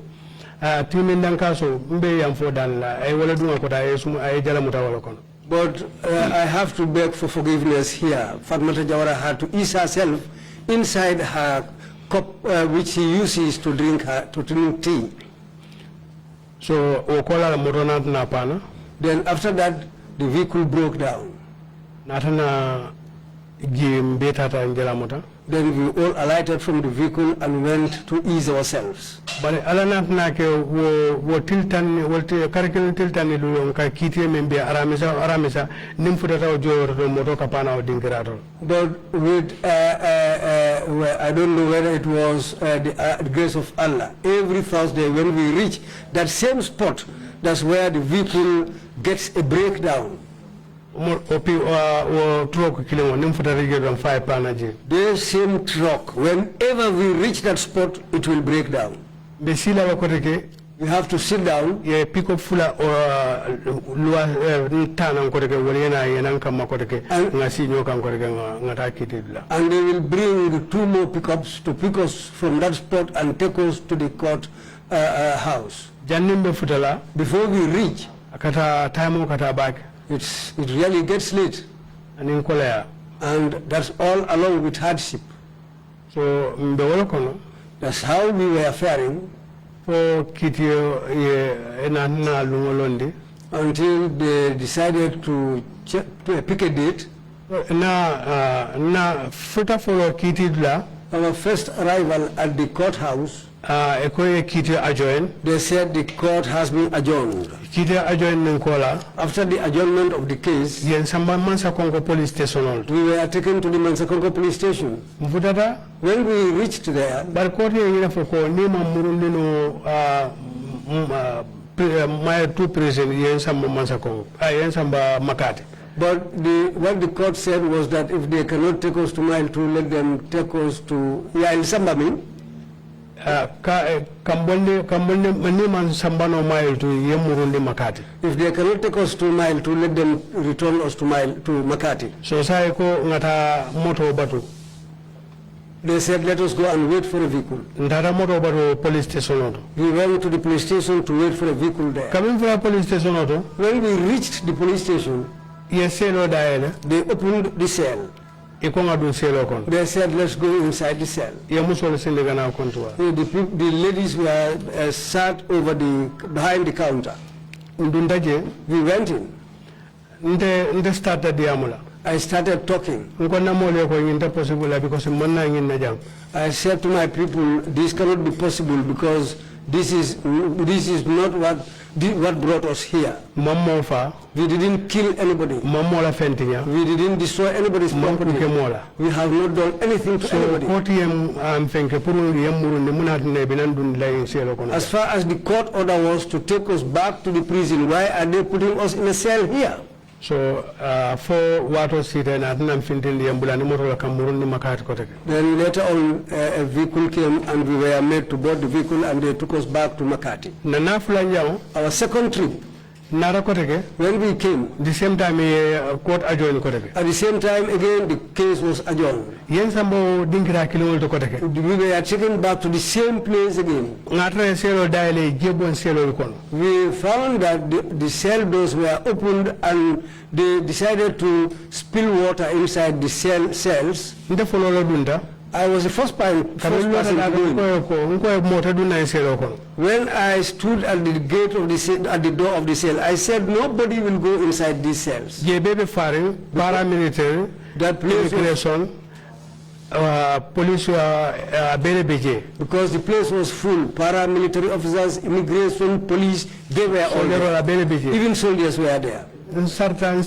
[SPEAKER 12] But I have to beg for forgiveness here. Fatma Jawara had to ease herself inside her cup, which she uses to drink tea. So, then after that, the vehicle broke down. Then we all alighted from the vehicle and went to ease ourselves. But with I don't know whether it was the grace of Allah. Every Thursday when we reach that same spot, that's where the vehicle gets a breakdown. The same truck, whenever we reach that spot, it will break down. We have to sit down. And they will bring 2 more pickups to pick us from that spot and take us to the court house. Before we reach, it really gets late. And that's all along with hardship. So that's how we were faring until they decided to pick a date. Our first arrival at the courthouse, they said the court has been adjourned. After the adjournment of the case, we were taken to the Mansakongo police station. When we reached there, but what the court said was that if they cannot take us to Mile 2, let them take us to Yael Sambami. If they cannot take us to Mile 2, let them return us to Makati. They said, let us go and wait for a vehicle. We went to the police station to wait for a vehicle there. When we reached the police station, they opened the cell. They said, let's go inside the cell. The ladies were sat over behind the counter. We went in. I started talking. I said to my people, this cannot be possible because this is not what brought us here. We didn't kill anybody. We didn't destroy anybody's property. We have not done anything to anybody. As far as the court order was to take us back to the prison, why are they putting us in a cell here?
[SPEAKER 11] So for what was it and
[SPEAKER 12] then later on a vehicle came and we were made to board the vehicle and they took us back to Makati. Our second trip, when we came,
[SPEAKER 11] the same time court adjourned.
[SPEAKER 12] At the same time again the case was adjourned. We were taken back to the same place again. We found that the cell doors were opened and they decided to spill water inside the cells. I was the first person to go in. When I stood at the gate of the cell, at the door of the cell, I said nobody will go inside these cells.
[SPEAKER 11] Paramilitary,
[SPEAKER 12] that place
[SPEAKER 11] police were
[SPEAKER 12] because the place was full. Paramilitary officers, immigration, police, they were all there. Even soldiers were there.
[SPEAKER 11] Because in
[SPEAKER 12] I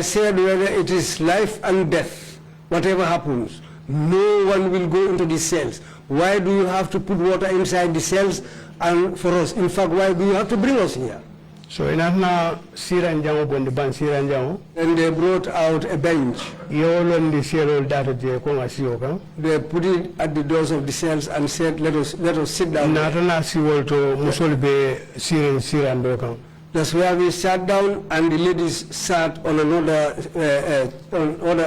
[SPEAKER 12] said whether it is life and death, whatever happens, no one will go into the cells. Why do you have to put water inside the cells and for us? In fact, why do you have to bring us here?
[SPEAKER 11] So in Anna Siranjao,
[SPEAKER 12] and they brought out a bench.
[SPEAKER 11] They
[SPEAKER 12] put it at the doors of the cells and said, let us sit down. That's where we sat down and the ladies sat on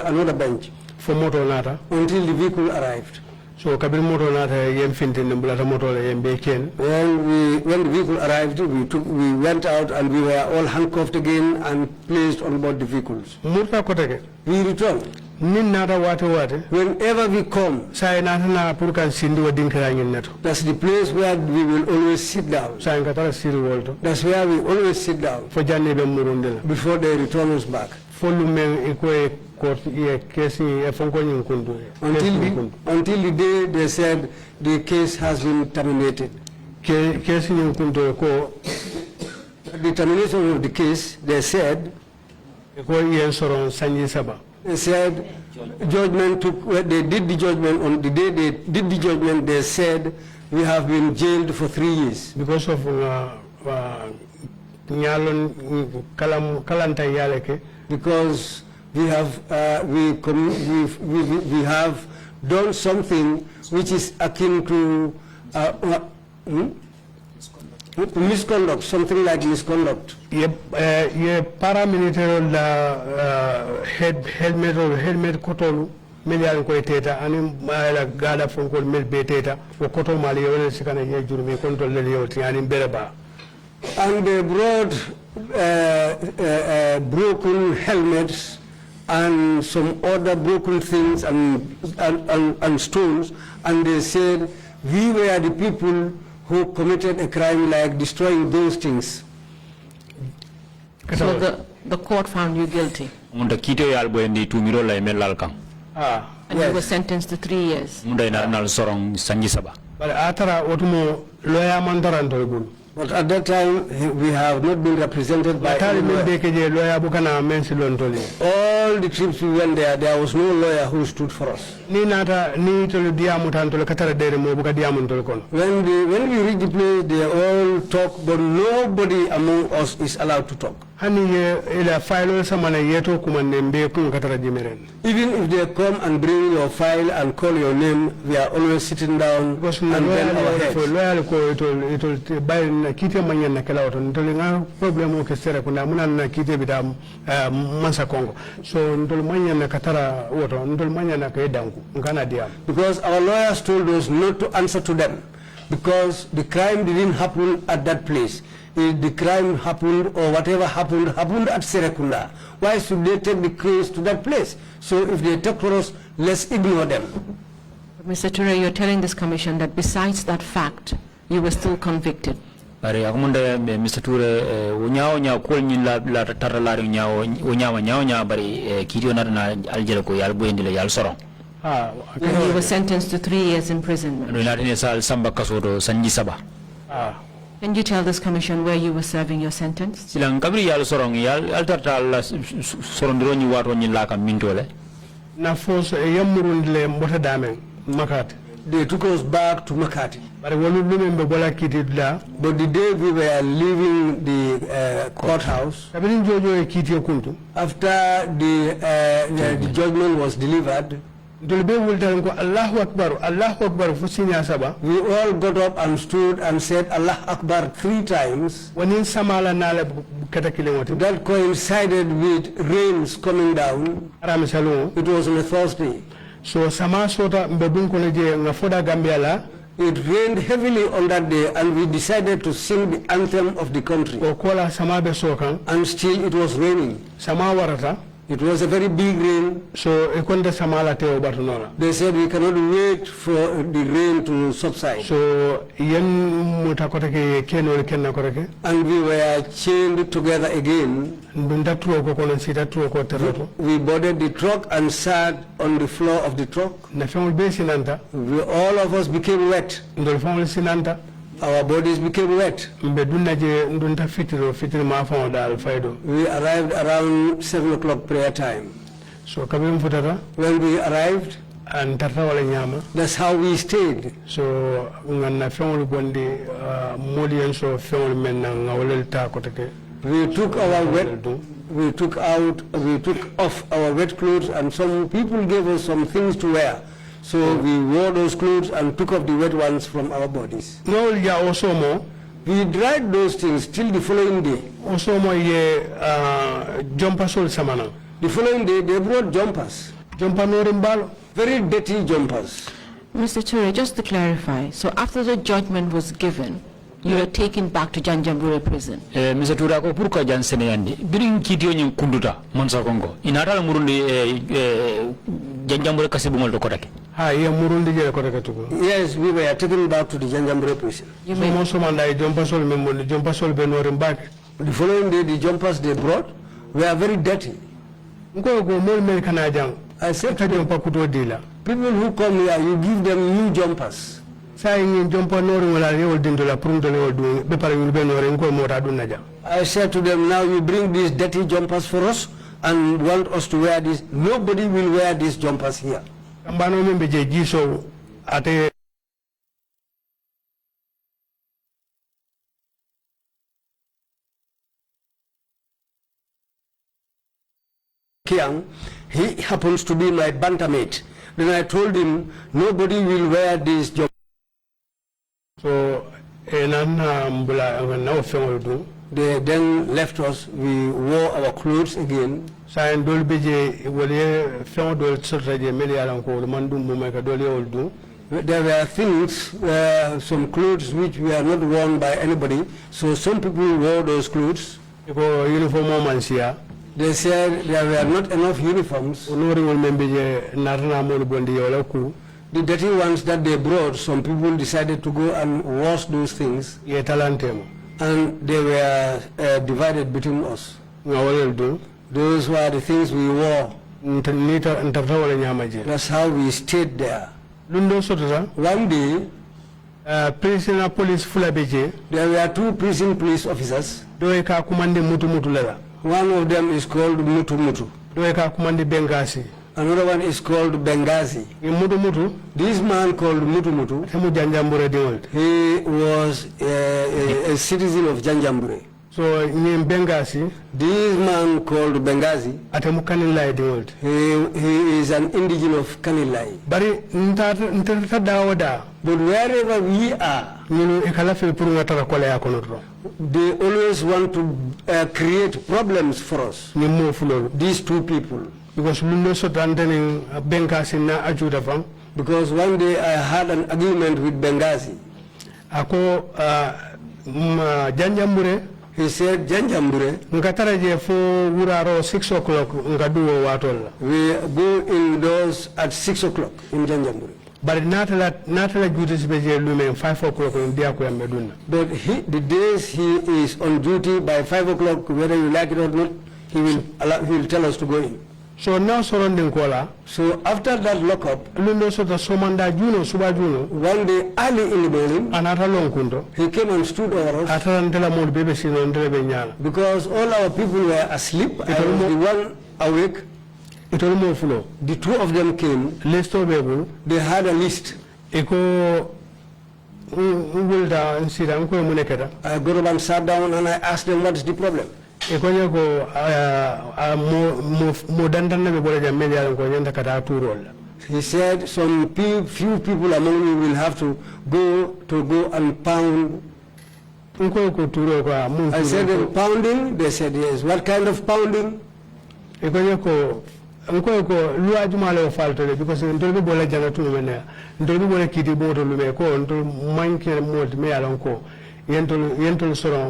[SPEAKER 12] another bench.
[SPEAKER 11] For motor nata
[SPEAKER 12] until the vehicle arrived.
[SPEAKER 11] So kabir motor nata yem fintin bulata motor yem beken.
[SPEAKER 12] When the vehicle arrived, we went out and we were all handcuffed again and placed on board the vehicles.
[SPEAKER 11] Murta koteke.
[SPEAKER 12] We returned. Whenever we come, that's the place where we will always sit down. That's where we always sit down before they return us back. Until the day they said the case has been terminated. The termination of the case, they said judgment took, they did the judgment on the day they did the judgment, they said we have been jailed for 3 years.
[SPEAKER 11] Because of
[SPEAKER 12] because we have done something which is akin to misconduct, something like misconduct.
[SPEAKER 11] Paramilitary helmet kotolu million ko teta ani la gada fon ko mel beteta o koto mali yole sikana ye jurmi control le yoti ani bereba.
[SPEAKER 12] And they brought broken helmets and some other broken things and stones, and they said we were the people who committed a crime like destroying those things.
[SPEAKER 9] So the court found you guilty. And you were sentenced to 3 years.
[SPEAKER 12] But at that time, we have not been represented by anyone. All the trips we went there was no lawyer who stood for us. When we reach the place, they all talk, but nobody among us is allowed to talk. Even if they come and bring your file and call your name, we are always sitting down and bend our heads. Because our lawyers told us not to answer to them. because the crime didn't happen at that place. If the crime happened or whatever happened at Serekunda. Why should they take the case to that place? So if they talk for us, let's ignore them.
[SPEAKER 9] Mr. Touray, you're telling this commission that besides that fact, you were still convicted.
[SPEAKER 10] Bari akumunda Mr. Touray unyao kul nyila la taralari unyao bari kidio na aljelo ko yal buendile yal sorong.
[SPEAKER 9] And you were sentenced to 3 years imprisonment. Can you tell this commission where you were serving your sentence?
[SPEAKER 10] Silang kabri yal sorong yal altartal sorondiro ni wato ni laka mintole.
[SPEAKER 11] Na force yamurundle mbota damen Makati.
[SPEAKER 12] They took us back to Makati.
[SPEAKER 11] But
[SPEAKER 12] the day we were leaving the courthouse, after the judgment was delivered, we all got up and stood and said Allah Akbar 3 times. That coincided with rains coming down. It was on a Thursday.
[SPEAKER 11] So sama sota mbebunko je ngafoda Gambia.
[SPEAKER 12] It rained heavily on that day, and we decided to sing the anthem of the country. And still it was raining. It was a very big rain.
[SPEAKER 11] So
[SPEAKER 12] they said we cannot wait for the rain to subside.
[SPEAKER 11] So
[SPEAKER 12] and we were chained together again. We boarded the truck and sat on the floor of the truck. All of us became wet. Our bodies became wet. We arrived around 7 o'clock prayer time.
[SPEAKER 11] So when
[SPEAKER 12] we arrived,
[SPEAKER 11] and
[SPEAKER 12] that's how we stayed.
[SPEAKER 11] So
[SPEAKER 12] we took off our wet clothes, and some people gave us some things to wear. So we wore those clothes and took off the wet ones from our bodies.
[SPEAKER 11] No, yeah, also more.
[SPEAKER 12] We dried those things till the following day.
[SPEAKER 11] Also more, jumper sol samana.
[SPEAKER 12] The following day they brought jumpers.
[SPEAKER 11] Jumper no rimbalo.
[SPEAKER 12] Very dirty jumpers.
[SPEAKER 9] Mr. Touray, just to clarify, so after the judgment was given, you were taken back to Janjanbureh prison.
[SPEAKER 10] Mr. Touray, ko purka jan seneyandi. Biring kidio nyeng kunduta Mansa Kongo. Inatala murundi Janjanbureh kasibungol to kotake.
[SPEAKER 12] Yes, we were taken back to the Janjanbureh prison.
[SPEAKER 11] The
[SPEAKER 12] following day, the jumpers they brought were very dirty. I said to them, people who come here, you give them new jumpers. I said to them, now you bring these dirty jumpers for us and want us to wear this. Nobody will wear these jumpers here. Kiang, he happens to be my bantamate. Then I told him, nobody will wear this jumpers.
[SPEAKER 11] So, they
[SPEAKER 12] then left us. We wore our clothes again.
[SPEAKER 11] There
[SPEAKER 12] were things, some clothes which were not worn by anybody. So some people wore those clothes. They said there were not enough uniforms. The dirty ones that they brought, some people decided to go and wash those things. And they were divided between us. Those were the things we wore. That's how we stayed there. One day,
[SPEAKER 11] prisoner police
[SPEAKER 12] there were 2 prison police officers. One of them is called Mutu. Another one is called Benghazi. This man called Mutu, he was a citizen of Janjanbureh.
[SPEAKER 11] So in Benghazi,
[SPEAKER 12] this man called Benghazi, he is an indigenous of Kanilai. But wherever we are, they always want to create problems for us. These 2 people.
[SPEAKER 11] Because
[SPEAKER 12] one day I had an argument with Benghazi.
[SPEAKER 11] Ako Janjambure.
[SPEAKER 12] He said, Janjambure.
[SPEAKER 11] Nkataraje fo wuraro 6 o'clock ngaduwo watola.
[SPEAKER 12] We go indoors at 6 o'clock in Janjambure.
[SPEAKER 11] But natala duties beje lume 5 o'clock ndia ko yameduna.
[SPEAKER 12] But the days he is on duty by 5 o'clock, whether you like it or not, he will tell us to go in.
[SPEAKER 11] So now surrounding Kola.
[SPEAKER 12] So after that lockup,
[SPEAKER 11] Lundo so the Somanda Juno, Suba Juno,
[SPEAKER 12] one day early in the morning, he came and stood over us. Because all our people were asleep, I was the one awake. The two of them came. They had a list. I got up and sat down and I asked them, what is the problem? He said some few people among you will have to go and pound. I said, pounding? They said, yes. What kind of pounding?
[SPEAKER 11] Because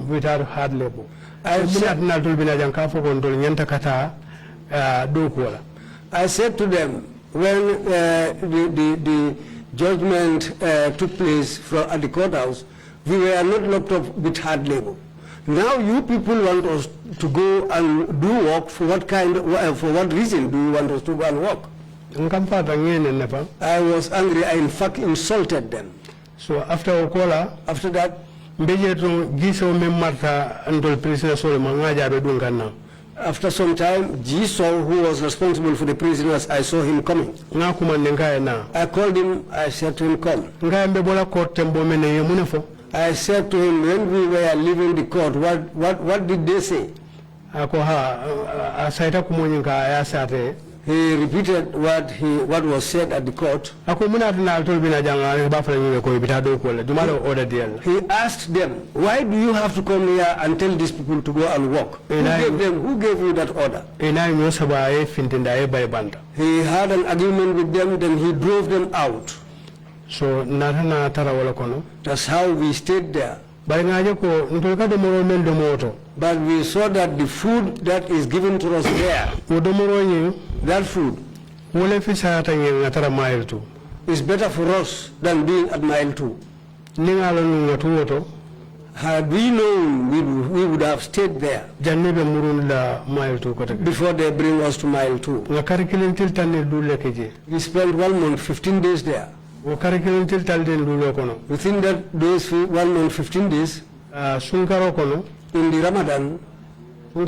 [SPEAKER 11] without hard labor. I said
[SPEAKER 12] to them, when the judgment took place at the courthouse, we were not locked up with hard labor. Now you people want us to go and do work. For what reason do you want us to go and work? I was angry. I in fact insulted them.
[SPEAKER 11] So after
[SPEAKER 12] that, after some time, Jiso, who was responsible for the prisoners, I saw him coming. I called him, I said to him, come. I said to him, when we were leaving the court, what did they say? He repeated what was said at the court. He asked them, why do you have to come here and tell these people to go and work? Who gave you that order? He had an argument with them, then he drove them out.
[SPEAKER 11] So
[SPEAKER 12] that's how we stayed there. But we saw that the food that is given to us there, that food is better for us than being at mile 2. Had we known, we would have stayed there before they bring us to mile 2. We spent 1 month, 15 days there. Within those 1 month, 15 days, in the Ramadan, on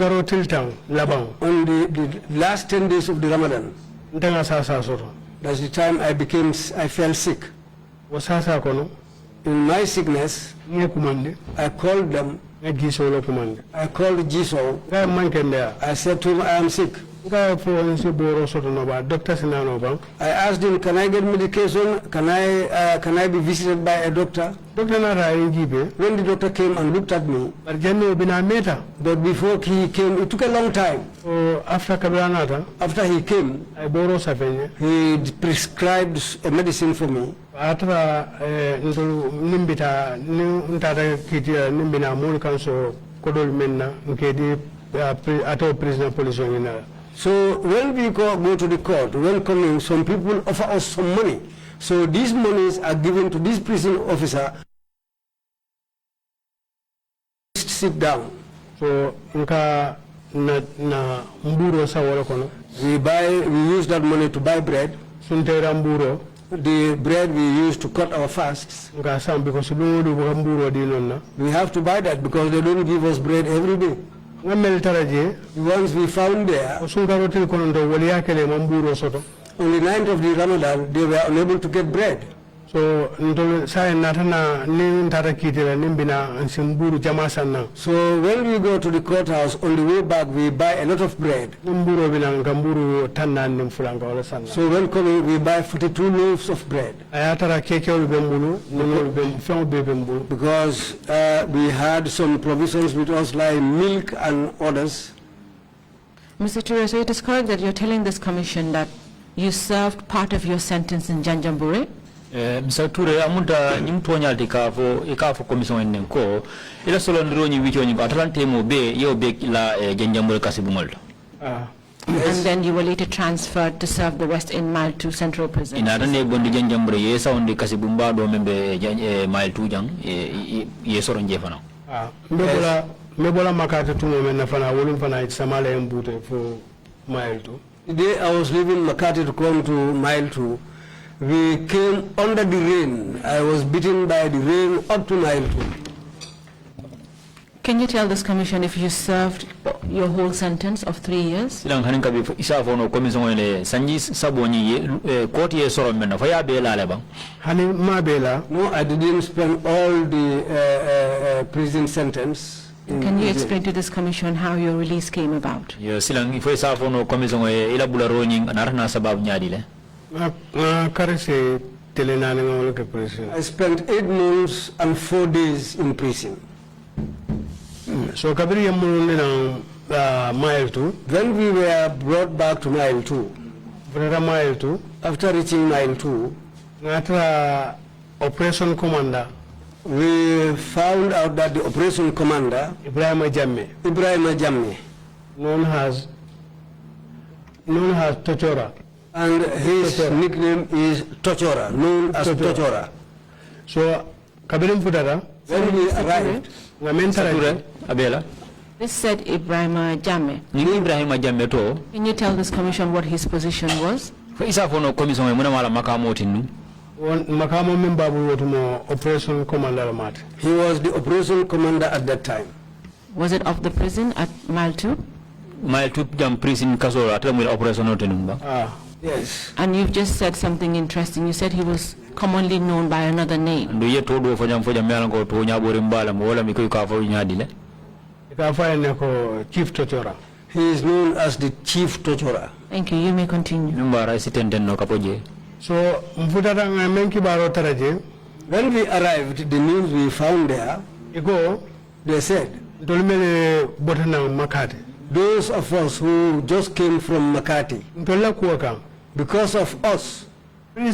[SPEAKER 12] the last 10 days of the Ramadan, that's the time I fell sick. In my sickness, I called them. I called Jiso. I said to him, I am sick. I asked him, can I get medication? Can I be visited by a doctor? When the doctor came and looked at me, but before he came, it took a long time. After he came, he prescribed a medicine for me. So when we go to the court, when coming, some people offer us some money. So these monies are given to this prison officer. Sit down. So we use that money to buy bread. The bread we use to cut our fasts. We have to buy that because they don't give us bread every day. Once we found there, on the 9th of the Ramadan, they were unable to get bread. So when we go to the courthouse, on the way back, we buy a lot of bread. So when coming, we buy 42 loaves of bread. Because we had some provisions with us like milk and others.
[SPEAKER 9] Mr. Touray, so it is correct that you're telling this commission that you served part of your sentence in Janjambure?
[SPEAKER 10] Mr. Touray amunta nyimto nyalti kafo commission enen ko ila solo ndiro nyi wicho nyi atalante mo be yo be la genjambol kasibungol.
[SPEAKER 9] And then you were later transferred to serve the West End Mile 2 Central Prison.
[SPEAKER 10] Inada ne bondi genjambol yesa ondi kasibumba do membe Mile 2 jang yeso ron jefana.
[SPEAKER 11] Mebola makata tumo men fana wolum fana samala embute for Mile 2.
[SPEAKER 12] The day I was leaving Makati to come to Mile 2, we came under the rain. I was beaten by the rain up to Mile 2.
[SPEAKER 9] Can you tell this commission if you served your whole sentence of 3 years?
[SPEAKER 10] Silang hanin kabi isa fono commission ele sanji saboni court ye soro men fa ya be la le bang.
[SPEAKER 11] Hani ma bela.
[SPEAKER 12] No, I didn't spend all the prison sentence.
[SPEAKER 9] Can you explain to this commission how your release came about?
[SPEAKER 10] Yo silang ifo isa fono commission ila bula roning anarna sabab nyadi le.
[SPEAKER 12] I spent 8 months and 4 days in prison.
[SPEAKER 11] So kabiri yamulunde na Mile 2.
[SPEAKER 12] When we were brought back to Mile 2,
[SPEAKER 11] Mile 2,
[SPEAKER 12] after reaching Mile 2,
[SPEAKER 11] ngata operation commander,
[SPEAKER 12] we found out that the operation commander,
[SPEAKER 11] Ibrahima Jammeh, known as Tochora,
[SPEAKER 12] and his nickname is Tochora, known as Tochora.
[SPEAKER 11] So kabirim putara
[SPEAKER 12] when we arrived,
[SPEAKER 10] Abela.
[SPEAKER 9] This said Ibrahima Jammeh.
[SPEAKER 10] Ibrahima Jammeh to.
[SPEAKER 9] Can you tell this commission what his position was?
[SPEAKER 10] For isa fono commission muna mala makamo tinu.
[SPEAKER 11] Makamo member wotumo operation commander mat.
[SPEAKER 12] He was the operation commander at that time.
[SPEAKER 9] Was it of the prison at Mile 2?
[SPEAKER 10] Mile 2 jam prison kaso atamul operation otenumba.
[SPEAKER 12] Yes.
[SPEAKER 9] And you've just said something interesting. You said he was commonly known by another name.
[SPEAKER 10] Do ye todo fojam melango to nyabori mbala mola miko ka fo nyadile.
[SPEAKER 11] Chief Tochora.
[SPEAKER 12] He is known as the Chief Tochora.
[SPEAKER 9] Thank you. You may continue.
[SPEAKER 11] So,
[SPEAKER 12] when we arrived, the news we found there, they said, those of us who just came from Makati, because of us, all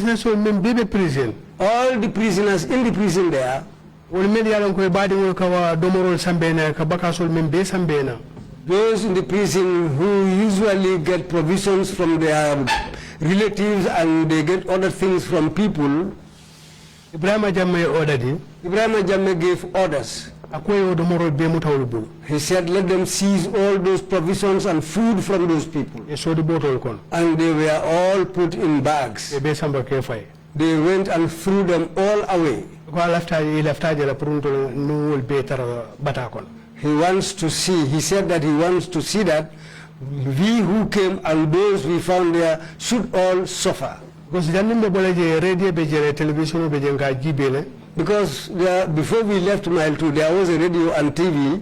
[SPEAKER 12] the prisoners in the prison there, those in the prison who usually get provisions from their relatives and they get other things from people, Ibrahima Jammeh gave orders. He said, let them seize all those provisions and food from those people. And they were all put in bags. They went and threw them all away. He wants to see, he said that he wants to see that we who came and those we found there should all suffer. Because before we left Mile 2, there was a radio and TV.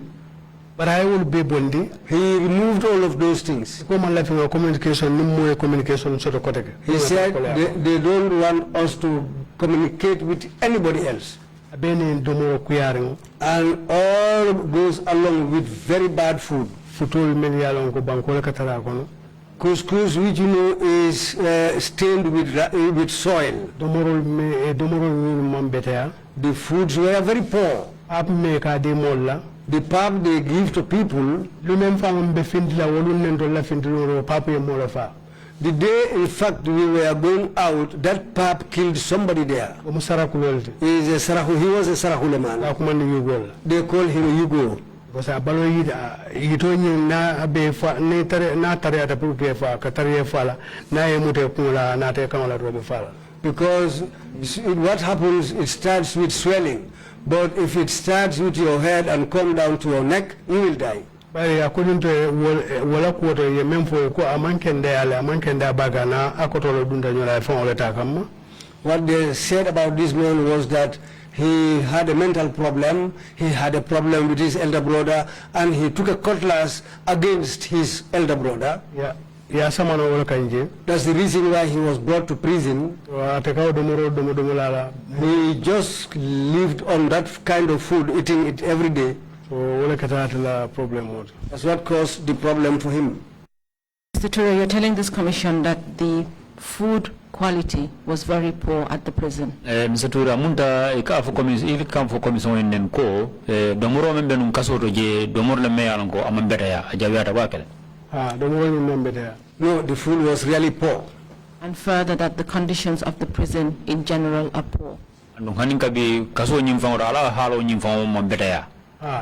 [SPEAKER 12] But I will be Bondi. He removed all of those things. He said they don't want us to communicate with anybody else. And all goes along with very bad food. Couscous, which you know is stained with soil. The foods were very poor. The pap they give to people, the day in fact we were going out, that pap killed somebody there. He was a Sarahule man. They call him Yugo. Because what happens, it starts with swelling. But if it starts with your head and come down to your neck, you will die. According to what they said about this man was that he had a mental problem, he had a problem with his elder brother, and he took a cutlass against his elder brother. That's the reason why he was brought to prison. He just lived on that kind of food, eating it every day. That's what caused the problem for him.
[SPEAKER 9] Mr. Touray, you're telling this commission that the food quality was very poor at the prison.
[SPEAKER 10] Mr. Touray munta ika fo commission nen ko domoro men benum kasoto je domor le meyalan ko amambeta ya ajawata bakele.
[SPEAKER 11] Domoro ni membeta ya.
[SPEAKER 12] No, the food was really poor.
[SPEAKER 9] And further that the conditions of the prison in general are poor.
[SPEAKER 10] Ando hanin kabi kaso nyimfa ala halo nyimfa mambeta ya.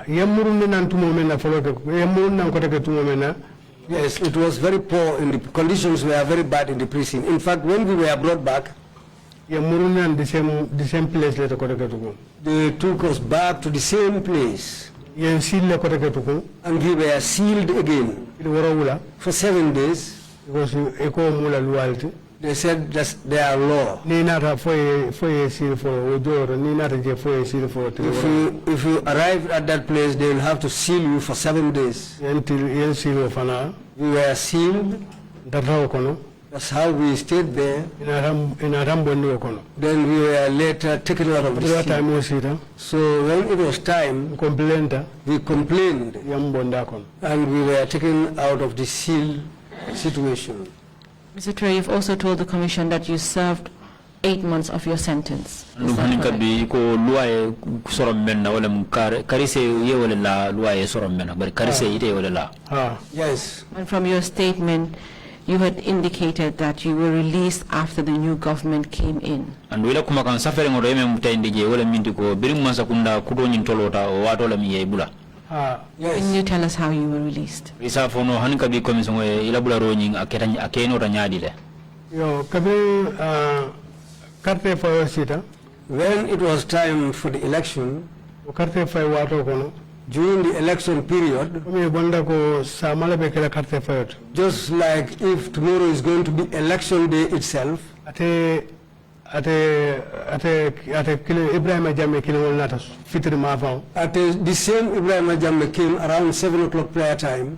[SPEAKER 11] Yemurun nan tumo men na folote yemurun nan ko take tumo men na.
[SPEAKER 12] Yes, it was very poor. The conditions were very bad in the prison. In fact, when we were brought back,
[SPEAKER 11] the same place
[SPEAKER 12] they took us back to the same place. And we were sealed again for 7 days. They said that's their law. If you arrive at that place, they will have to seal you for 7 days. We were sealed. That's how we stayed there. Then we were later taken out of the seal. So when it was time, we complained. And we were taken out of the seal situation.
[SPEAKER 9] Mr. Touray, you've also told the Commission that you served 8 months of your sentence. Is that
[SPEAKER 12] correct? Yes.
[SPEAKER 9] And from your statement, you had indicated that you were released after the new government came in. And
[SPEAKER 10] can
[SPEAKER 9] you tell us how you were released?
[SPEAKER 12] When it was time for the election, during the election period, just like if tomorrow is going to be election day itself,
[SPEAKER 11] the
[SPEAKER 12] same Ibrahim Jammeh came around 7 o'clock prayer time.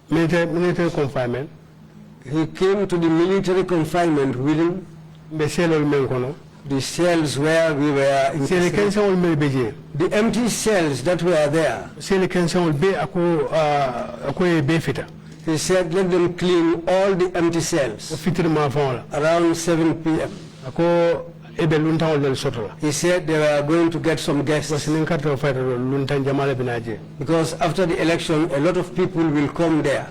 [SPEAKER 11] Military confinement.
[SPEAKER 12] He came to the military confinement within the cells where we were in. The empty cells that were there. He said, let them clean all the empty cells around 7 p.m. He said they were going to get some guests. Because after the election, a lot of people will come there.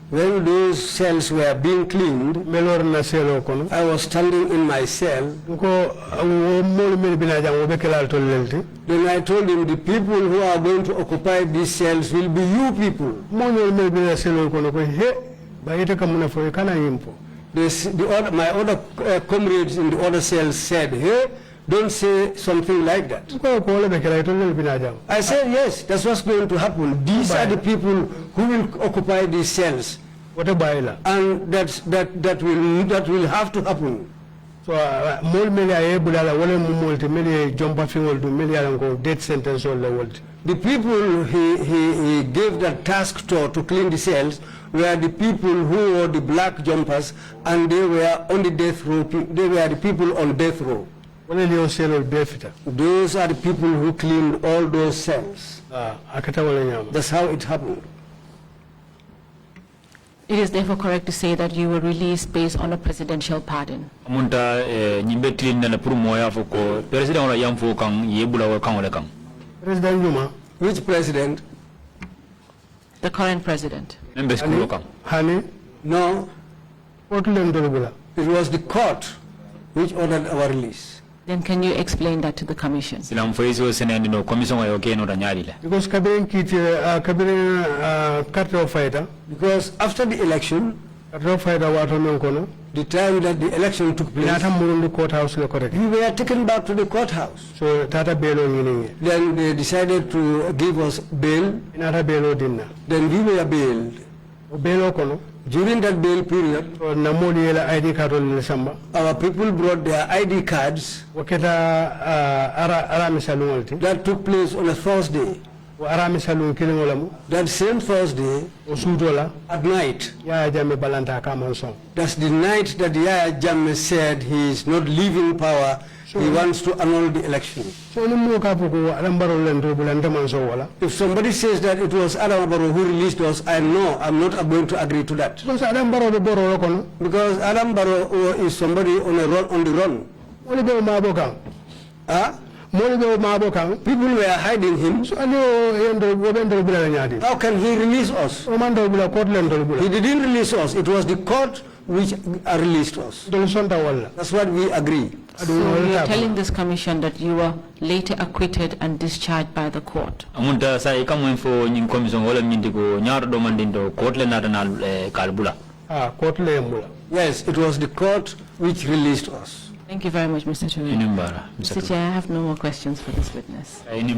[SPEAKER 12] When those cells were being cleaned, I was standing in my cell. Then I told him, the people who are going to occupy these cells will be you people. My other comrades in the other cells said, hey, don't say something like that. I said, yes, that's what's going to happen. These are the people who will occupy these cells. And that will have to happen.
[SPEAKER 11] So,
[SPEAKER 12] the people he gave that task to clean the cells were the people who wore the black jumpers, and they were on the death row. They were the people on death row. Those are the people who cleaned all those cells. That's how it happened.
[SPEAKER 9] It is therefore correct to say that you were released based on a presidential pardon.
[SPEAKER 11] President Juma.
[SPEAKER 12] Which president?
[SPEAKER 9] The current president.
[SPEAKER 11] Hani?
[SPEAKER 12] No. It was the court which ordered our release.
[SPEAKER 9] Then can you explain that to the Commission?
[SPEAKER 11] Because
[SPEAKER 12] because after the election, the time that the election took place, we were taken back to the courthouse.
[SPEAKER 11] So
[SPEAKER 12] then they decided to give us bail. Then we were bailed. During that bail period, our people brought their ID cards. That took place on a Thursday. That same Thursday, at night, that's the night that Yaya Jammeh said he is not leaving power, he wants to annul the election. If somebody says that it was Adam Barrow who released us, I know I'm not going to agree to that. Because Adam Barrow is somebody on the run. People were hiding him. How can he release us? He didn't release us. It was the court which released us. That's what we agree.
[SPEAKER 9] So you're telling this commission that you were later acquitted and discharged by the court?
[SPEAKER 12] Yes, it was the court which released us.
[SPEAKER 9] Thank you very much, Mr. Touray. Mr. Chair, I have no more questions for this witness.
[SPEAKER 13] Thank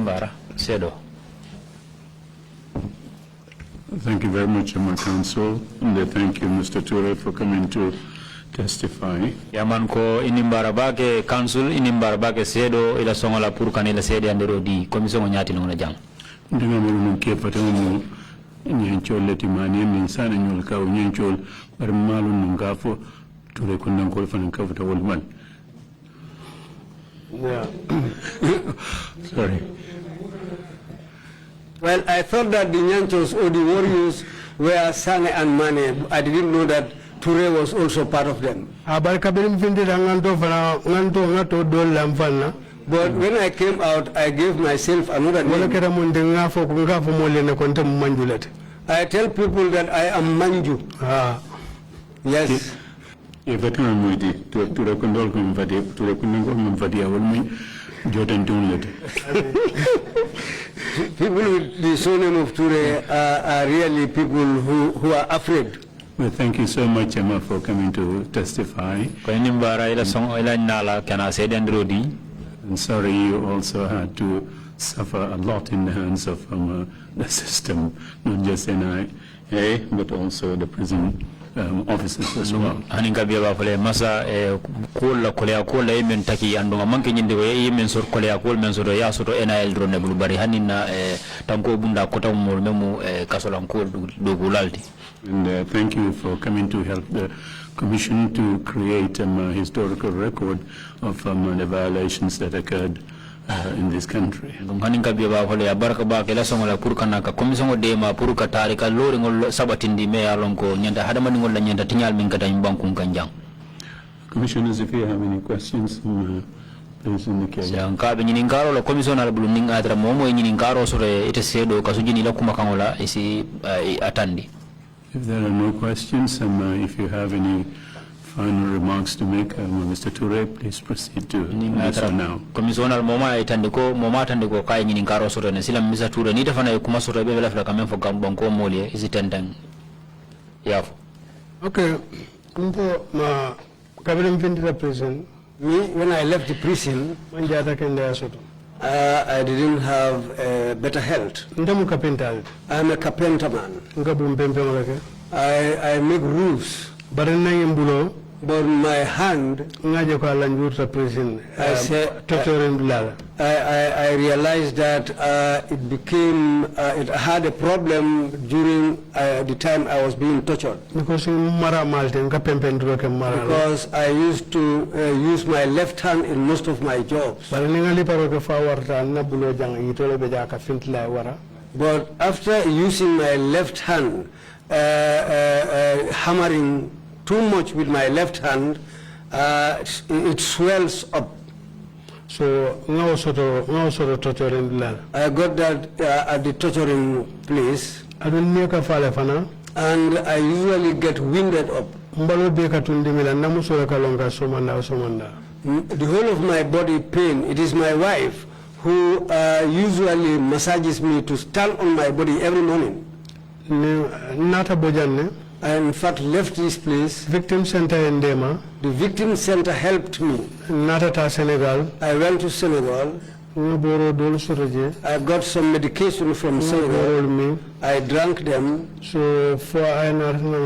[SPEAKER 13] you very much, my counsel. And thank you, Mr. Touray, for coming to testify.
[SPEAKER 10] Yaman ko inimbara bake council inimbara bake sedo ila songola pour kanila sedi andero di commission nyati no jang.
[SPEAKER 13] Ndinga mo no kepata mo nyenchol leti mani min sana nyol ka nyenchol bar malu ngafo Touray ko nan ko fan ka futa wol man.
[SPEAKER 12] Yeah.
[SPEAKER 13] Sorry.
[SPEAKER 12] Well, I thought that the Nyanchos or the warriors were Sane and Mane. I didn't know that Touray was also part of them. But when I came out, I gave myself another name. I tell people that I am Manju. Yes.
[SPEAKER 13] People with
[SPEAKER 12] the surname of Touray are really people who are afraid.
[SPEAKER 13] Well, thank you so much, Emma, for coming to testify. And sorry you also had to suffer a lot in the hands of the system, not just NIA, but also the prison officers as well.
[SPEAKER 10] Haninga biya fale masa kola kolea kola yemen taki andonga manke nyinde we yemen sor kolea kol men soro ya soro NIL drone bulu bari hanina tanko bunda kota mo memu kasolan kol do gulaldi.
[SPEAKER 13] And thank you for coming to help the Commission to create a historical record of the violations that occurred in this country.
[SPEAKER 10] Haninga biya fale baraka ba kala songola pour kanaka commission de ma pour ka tarika lori ngol sabatindi me alonko nyanda hadama ngol la nyanda tinyal min kata banku kanjang.
[SPEAKER 13] Commissioners, if you have any questions, please indicate.
[SPEAKER 10] Yanka be nyini ngaro la commission ala bulu ninga atra momo nyini ngaro sore ite sedo kasujini la kuma kangola isi atandi.
[SPEAKER 13] If there are no questions, if you have any final remarks to make, Mr. Touray, please proceed to answer now.
[SPEAKER 10] Commissioner moma itandiko moma tandiko kai nyini ngaro sore ne sila Mr. Touray ni tafana kuma sore be la flaka men fo banko molie isi tendang. Yafo.
[SPEAKER 11] Okay. Kumpo ma kabirim findira prison.
[SPEAKER 12] Me, when I left the prison, I didn't have better health. I'm a carpenter man. I make roofs. But my hand, I realized that it had a problem during the time I was being tortured. Because I used to use my left hand in most of my jobs. But after using my left hand, hammering too much with my left hand, it swells up. So I got that at the torturing place, and I usually get winded up. The whole of my body pain. It is my wife who usually massages me to stand on my body every morning. I in fact left this place.
[SPEAKER 11] Victim center in Dema.
[SPEAKER 12] The victim center helped me.
[SPEAKER 11] Natata Senegal.
[SPEAKER 12] I went to Senegal. I got some medication from somewhere. I drank them.
[SPEAKER 11] So for I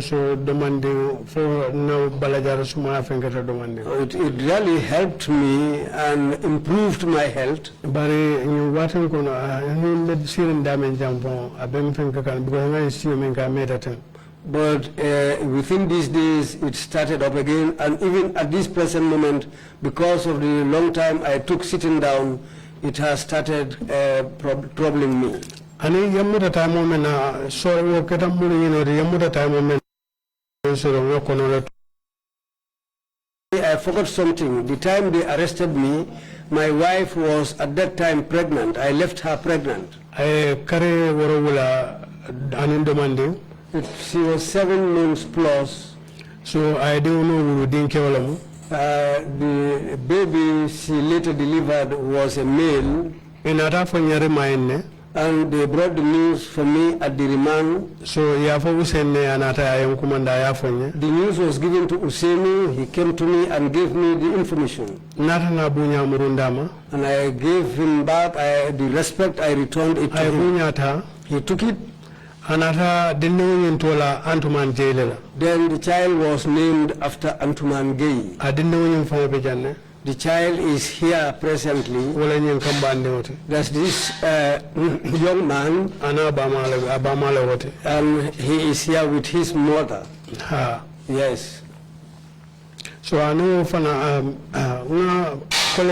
[SPEAKER 11] so demanding for no balajara suma demanding.
[SPEAKER 12] It really helped me and improved my health.
[SPEAKER 11] Bari you waten kono ni medicine damage jampo abem finka kan because I see me ka medatan.
[SPEAKER 12] But within these days, it started up again, and even at this present moment, because of the long time I took sitting down, it has started troubling me.
[SPEAKER 11] Ani yamuda time moment na so wo keta mulu yino de yamuda time moment so wo kono.
[SPEAKER 12] I forgot something. The time they arrested me, my wife was at that time pregnant. I left her pregnant.
[SPEAKER 11] I kare woro wala anin demanding.
[SPEAKER 12] She was 7 months plus.
[SPEAKER 11] So I don't know who didn't kill him.
[SPEAKER 12] The baby she later delivered was a male. And they brought the news for me at the remand.
[SPEAKER 11] So the
[SPEAKER 12] news was given to Useni. He came to me and gave me the information. And I gave him back the respect. I returned it to him. He took it.
[SPEAKER 11] Then
[SPEAKER 12] the child was named after Antuman Gay. The child is here presently. There's this young man, and he is here with his mother. Yes.
[SPEAKER 11] So I know
[SPEAKER 12] I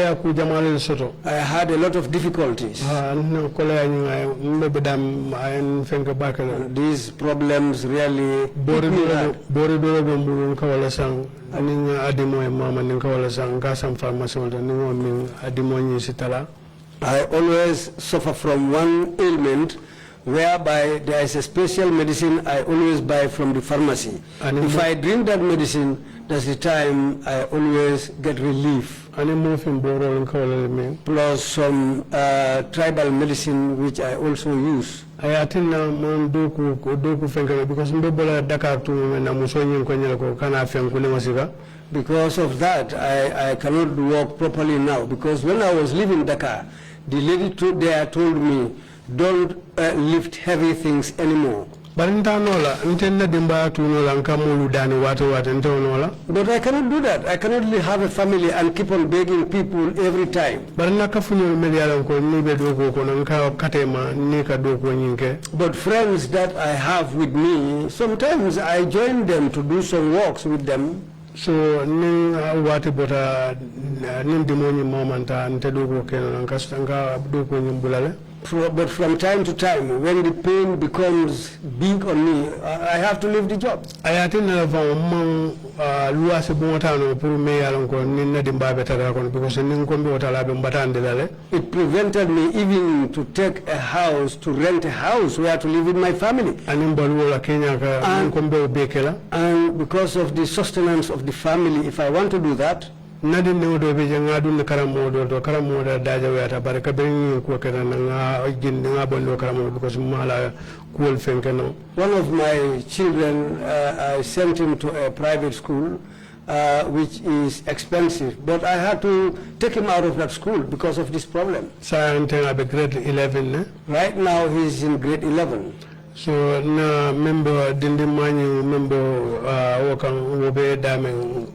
[SPEAKER 12] had a lot of difficulties. These problems really hit me hard. I always suffer from one ailment whereby there is a special medicine I always buy from the pharmacy. And if I drink that medicine, that's the time I always get relief. Plus some tribal medicine which I also use.
[SPEAKER 11] Because
[SPEAKER 12] of that, I cannot walk properly now. Because when I was leaving Dakar, the lady there told me, don't lift heavy things anymore. But I cannot do that. I cannot have a family and keep on begging people every time. But friends that I have with me, sometimes I join them to do some walks with them.
[SPEAKER 11] So
[SPEAKER 12] but from time to time, when the pain becomes big on me, I have to leave the job. It prevented me even to take a house, to rent a house where to live with my family. And because of the sustenance of the family, if I want to do that, one of my children, I sent him to a private school, which is expensive, but I had to take him out of that school because of this problem.
[SPEAKER 11] So I'm grade 11.
[SPEAKER 12] Right now he's in grade 11.
[SPEAKER 11] So na member dindimani member wobe dame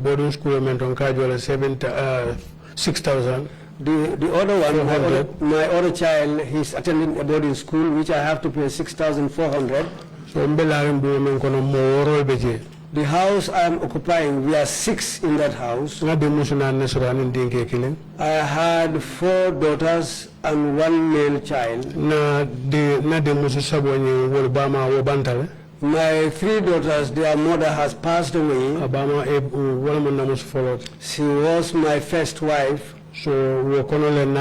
[SPEAKER 11] boarding school menton casual 6,000.
[SPEAKER 12] The other one, my other child, he's attending a boarding school which I have to pay 6,400.
[SPEAKER 11] So
[SPEAKER 12] the house I'm occupying, we are 6 in that house. I had 4 daughters and 1 male child. My 3 daughters, their mother has passed away. She was my first wife.
[SPEAKER 11] So then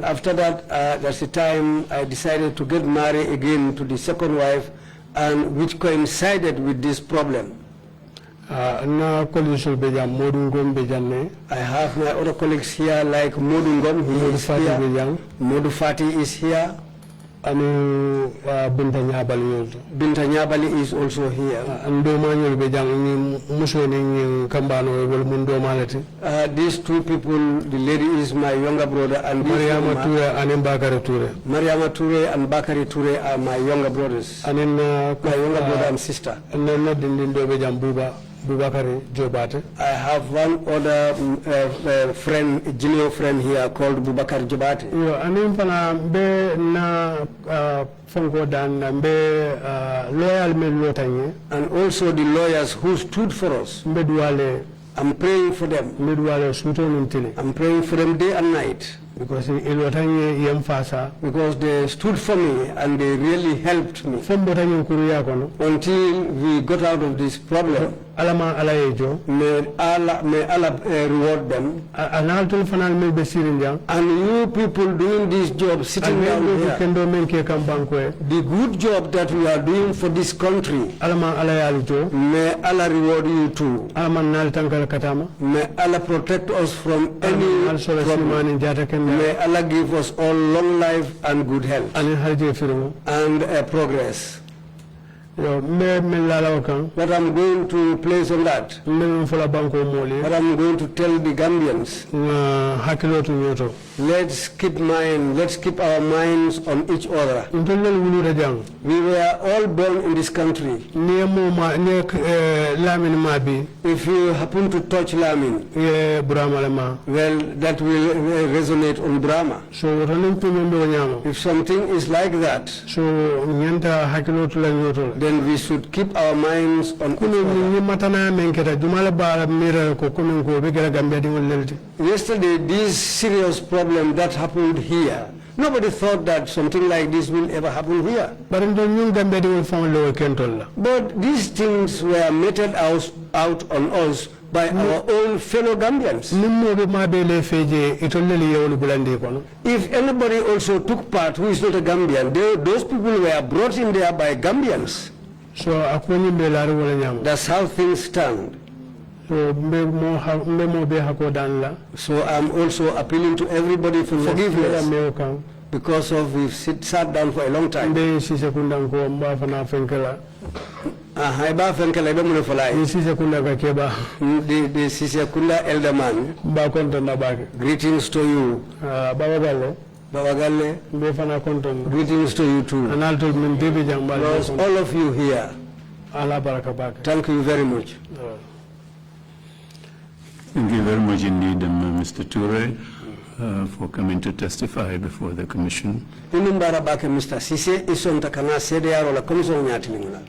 [SPEAKER 12] after that, that's the time I decided to get married again to the second wife, and which coincided with this problem. I have my other colleagues here like Modou, he is here. Modou Fatou is here.
[SPEAKER 11] Anu Binta Nyabali.
[SPEAKER 12] Binta Nyabali is also here. These two people, the lady is my younger brother, and Mariama Touray and Bakari Touray are my younger brothers. My younger brother and sister. I have one other friend, junior friend here called Bubakar Jobate. And also the lawyers who stood for us. I'm praying for them. I'm praying for them day and night. Because they stood for me and they really helped me until we got out of this problem. May Allah reward them. And you people doing this job, sitting down here, the good job that we are doing for this country, may Allah reward you too. May Allah protect us from any problem. May Allah give us all long life and good health and progress. What I'm going to place on that, what I'm going to tell the Gambians, let's keep our minds on each other. We were all born in this country. If you happen to touch Lamin, well, that will resonate on Brahma. If something is like that, then we should keep our minds on each other. Yesterday, this serious problem that happened here, nobody thought that something like this will ever happen here. But these things were meted out on us by our own fellow Gambians. If anybody also took part who is not a Gambian, those people were brought in there by Gambians. That's how things stand. So I'm also appealing to everybody for forgiveness because we've sat down for a long time. The Sisekunda elder man. Greetings to you. Babagalle, greetings to you too. Plus all of you here. Thank you very much.
[SPEAKER 13] Thank you very much indeed, Mr. Touray, for coming to testify before the commission.
[SPEAKER 12] Mr. Sise isonta kana CDR la commission nyatilingula.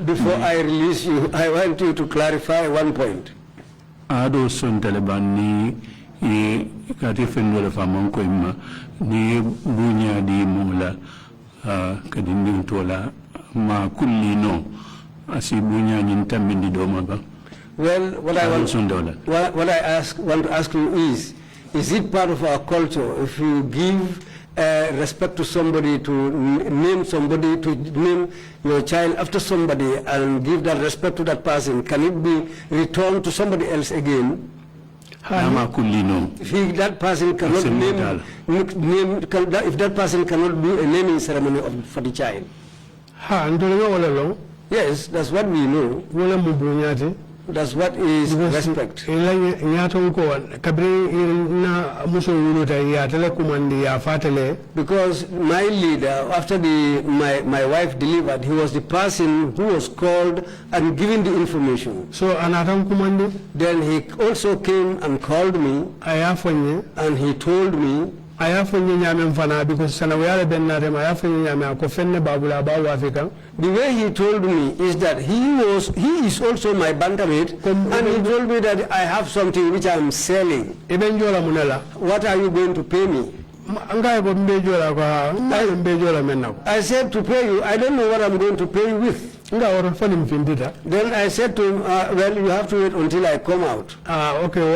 [SPEAKER 12] Before I release you, I want you to clarify one point.
[SPEAKER 13] Ado son Talibani kati fendola famanko ima ni bunya di mula kadindi tola ma kulli no asi bunya nyintambi doma ba.
[SPEAKER 12] Well, what I want to ask you is it part of our culture if you give respect to somebody, to name your child after somebody and give that respect to that person, can it be returned to somebody else again? If that person cannot if that person cannot do a naming ceremony for the child. Yes, that's what we know. That's what is respect. Because my leader, after my wife delivered, he was the person who was called and given the information. So then he also came and called me and he told me because the way he told me is that he is also my bantamate, and he told me that I have something which I am selling. What are you going to pay me? I said to pay you, I don't know what I'm going to pay you with. Then I said to him, well, you have to wait until I come out. Okay.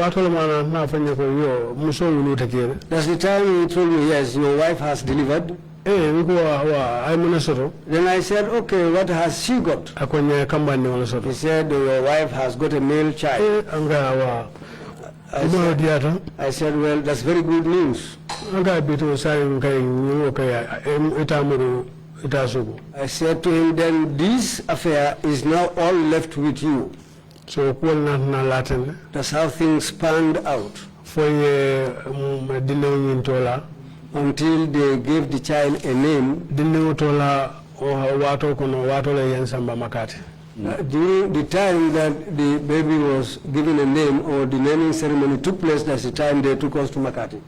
[SPEAKER 12] That's the time he told me, yes, your wife has delivered. Then I said, okay, what has she got? He said, your wife has got a male child. I said, well, that's very good news. I said to him, then this affair is now all left with you.
[SPEAKER 11] So
[SPEAKER 12] that's how things panned out. Until they gave the child a name. During the time that the baby was given a name or the naming ceremony took place, that's the time they took us to Makati.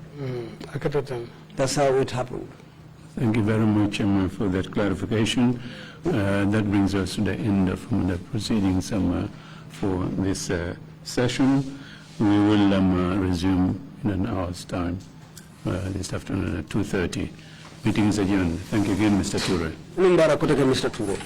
[SPEAKER 12] That's how it happened.
[SPEAKER 13] Thank you very much, for that clarification. That brings us to the end of the proceedings for this session. We will resume in an hour's time this afternoon at 2:30. Meeting is adjourned. Thank you again, Mr. Touray.
[SPEAKER 12] Mr. Touray.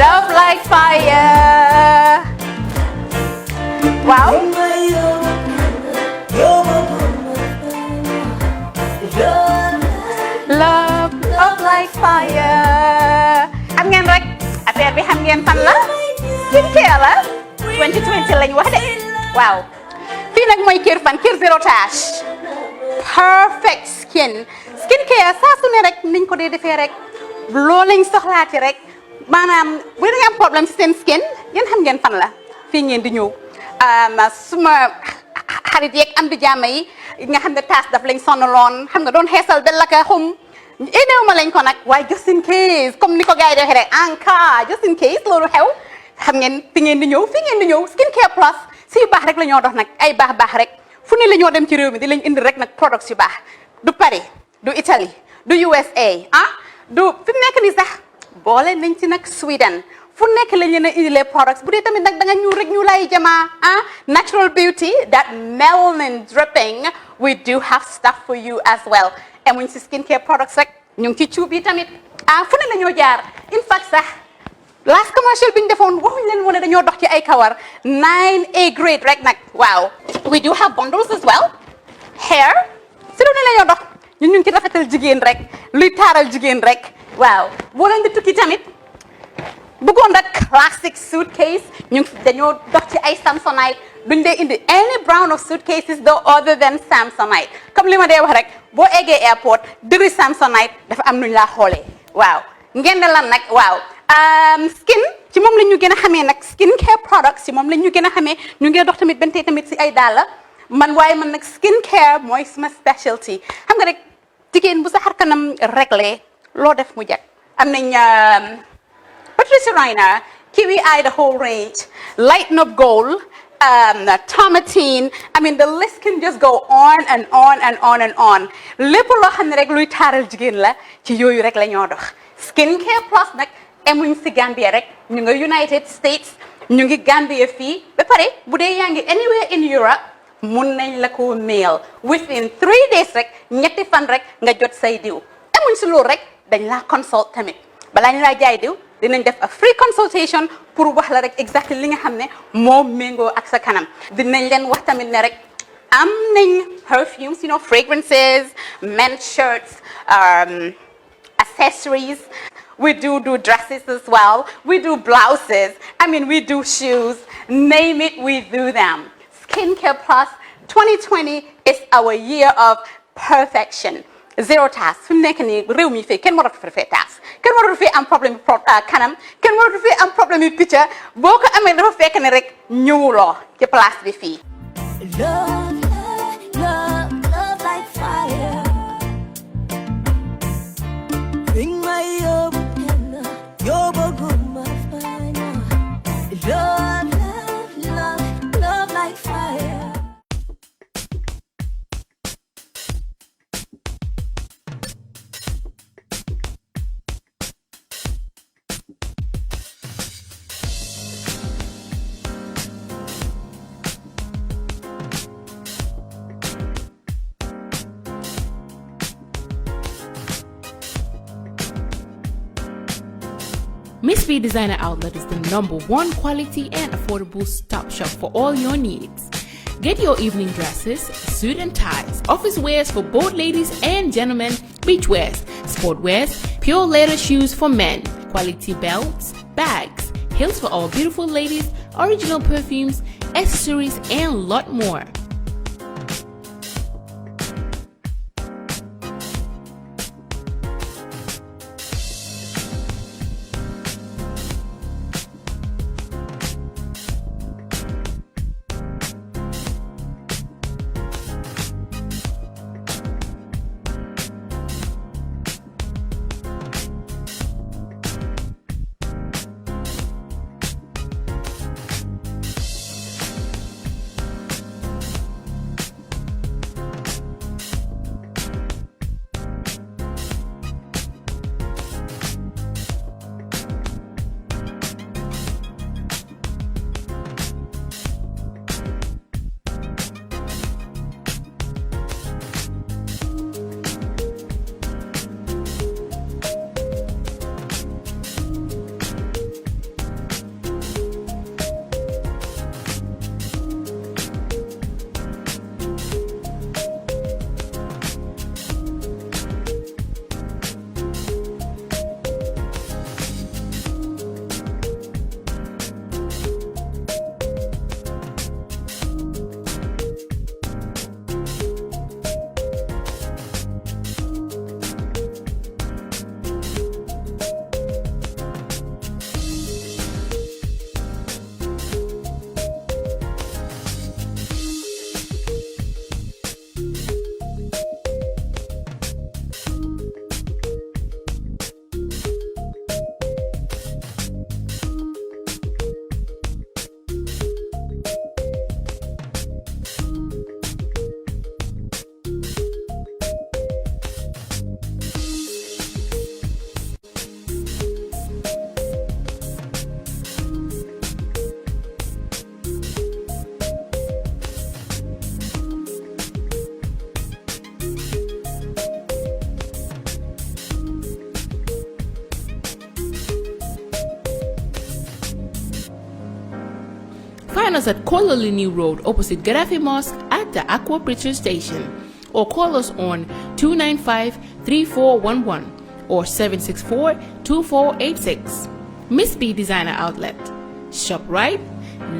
[SPEAKER 14] Love like fire. Wow. Love like fire. Xam ngeen rek affaire bi xam ngeen fan la? Skincare la. 2020 lañ wax de. Waaw. Fii nag mooy Kerr fan Kerr zero tache. Perfect skin. Skincare saa su ne rek niñ ko dee defee rek loo lañ soxlaati rek maanaam bu ngeen am problème ci seen skin yéen xam ngeen fan la fii ngeen di ñëw suma xarit yeeg am di jàmm yi nga xam ne taas daf lañ sonaloon xam nga doon xeesal de la ka xum éneew ma lañ ko nag waaye just in case comme ni ko gars yi di waxee rek en cas just in case loolu xew xam ngeen fi ngeen di ñëw Skincare Plus si yu baax rek la ñoo dox nag ay baax rek fu ne la ñoo dem ci réew mi di lañ indi rek nag products yu baax du Paris du Italie du USA du fi mu nekk nii sax boole nañ ci nag Sweden fu nekk lañ leen a indilee products bu dee tamit nag da nga ñuul rek ñu lay jamaa natural beauty that melanin dripping we do have stuff for you as well emuñ si skincare products rek ñu ngi ci cuub yi tamit fu ne la ñoo jaar in fact sax last commercial bi ñu defoon waxuñ leen woon ne dañoo dox ci ay kawar 9A grade rek nag waaw we do have bundles as well hair si lu ne la ñoo dox ñun ñu ngi ci rafetal jigéen rek luy taaral jigéen rek waaw boo leen di tukki tamit bëggoon rek classic suitcase ñu dañoo dox ci ay Samsonite duñ dee indi any brand of suitcases though other than Samsonite comme li ma dee wax rek boo eggee airport dëri Samsonite dafa am nuñ laa xoolee waaw ngeen ne lan nag waaw skin ci moom la ñu gën a xamee nag skincare products ci moom la ñu gën a xamee ñu ngi dox tamit bentey tamit si ay dàlla man waaye man nag skincare mooy suma specialty xam nga rek jigéen bu sa xar kanam réglé loo def mu jag am nañ Patricia Reiner Kiwi Eye the whole range Lighten Up Gold Tomatine I mean the list can just go on and on and on and on lépp loo xam ne rek luy taaral jigéen la ci yooyu rek la ñoo dox Skincare Plus nag emuñ si Gambia rek ñu ngi United States ñu ngi Gambia fii ba pare bu dee yaa ngi anywhere in Europe mun nañ la ko mail within 3 days rek ñetti fan rek nga jot say diw emuñ si loolu rek dañ laa consult tamit balaa ñu laa jaay diw dinañ def a free consultation pour wax la rek exactly li nga xam ne moo méngoo ak sa kanam dinañ leen wax tamit ne rek am nañ perfumes fragrances men's shirts accessories we do dresses as well we do blouses I mean we do shoes name it we do them Skincare Plus 2020 is our year of perfection zero task fi mu nekk nii réew mi fii kenn waratu fi task kenn waratu fi am problème kanam kenn waratu fi am problème yu picca boo ko amee dafa fekk ne rek ñëwuloo ci place bi fii love like fire bring my
[SPEAKER 15] Miss B Designer Outlet is the #1 quality and affordable stop shop for all your needs. Get your evening dresses, suit and ties, office wears for both ladies and gentlemen, beach wears, sport wears, pure leather shoes for men, quality belts, bags, heels for all beautiful ladies, original perfumes, accessories, and a lot more. Find us at Kololini Road opposite Gaddafi Mosque at the Aqua Preacher Station, or call us on 295-3411 or 764-2486. Miss B Designer Outlet. Shop right,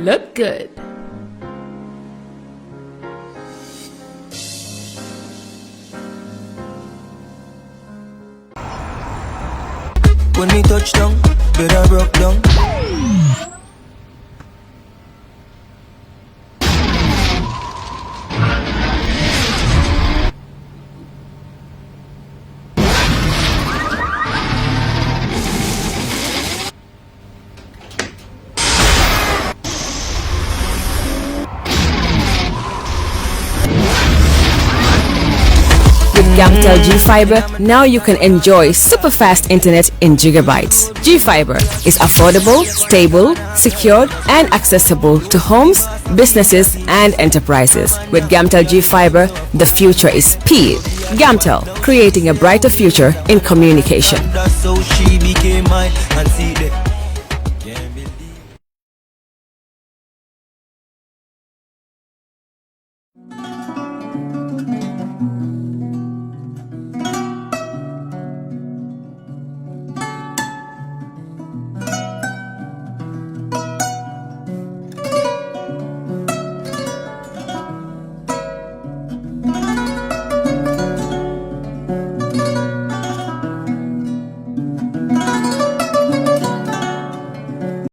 [SPEAKER 15] look good.
[SPEAKER 16] When me touch down, better broke down.
[SPEAKER 17] Gamtel G-Fiber, now you can enjoy super fast internet in gigabytes. G-Fiber is affordable, stable, secured, and accessible to homes, businesses, and enterprises. With Gamtel G-Fiber, the future is speed. Gamtel, creating a brighter future in communication.
[SPEAKER 16] That's how she became mine and see that.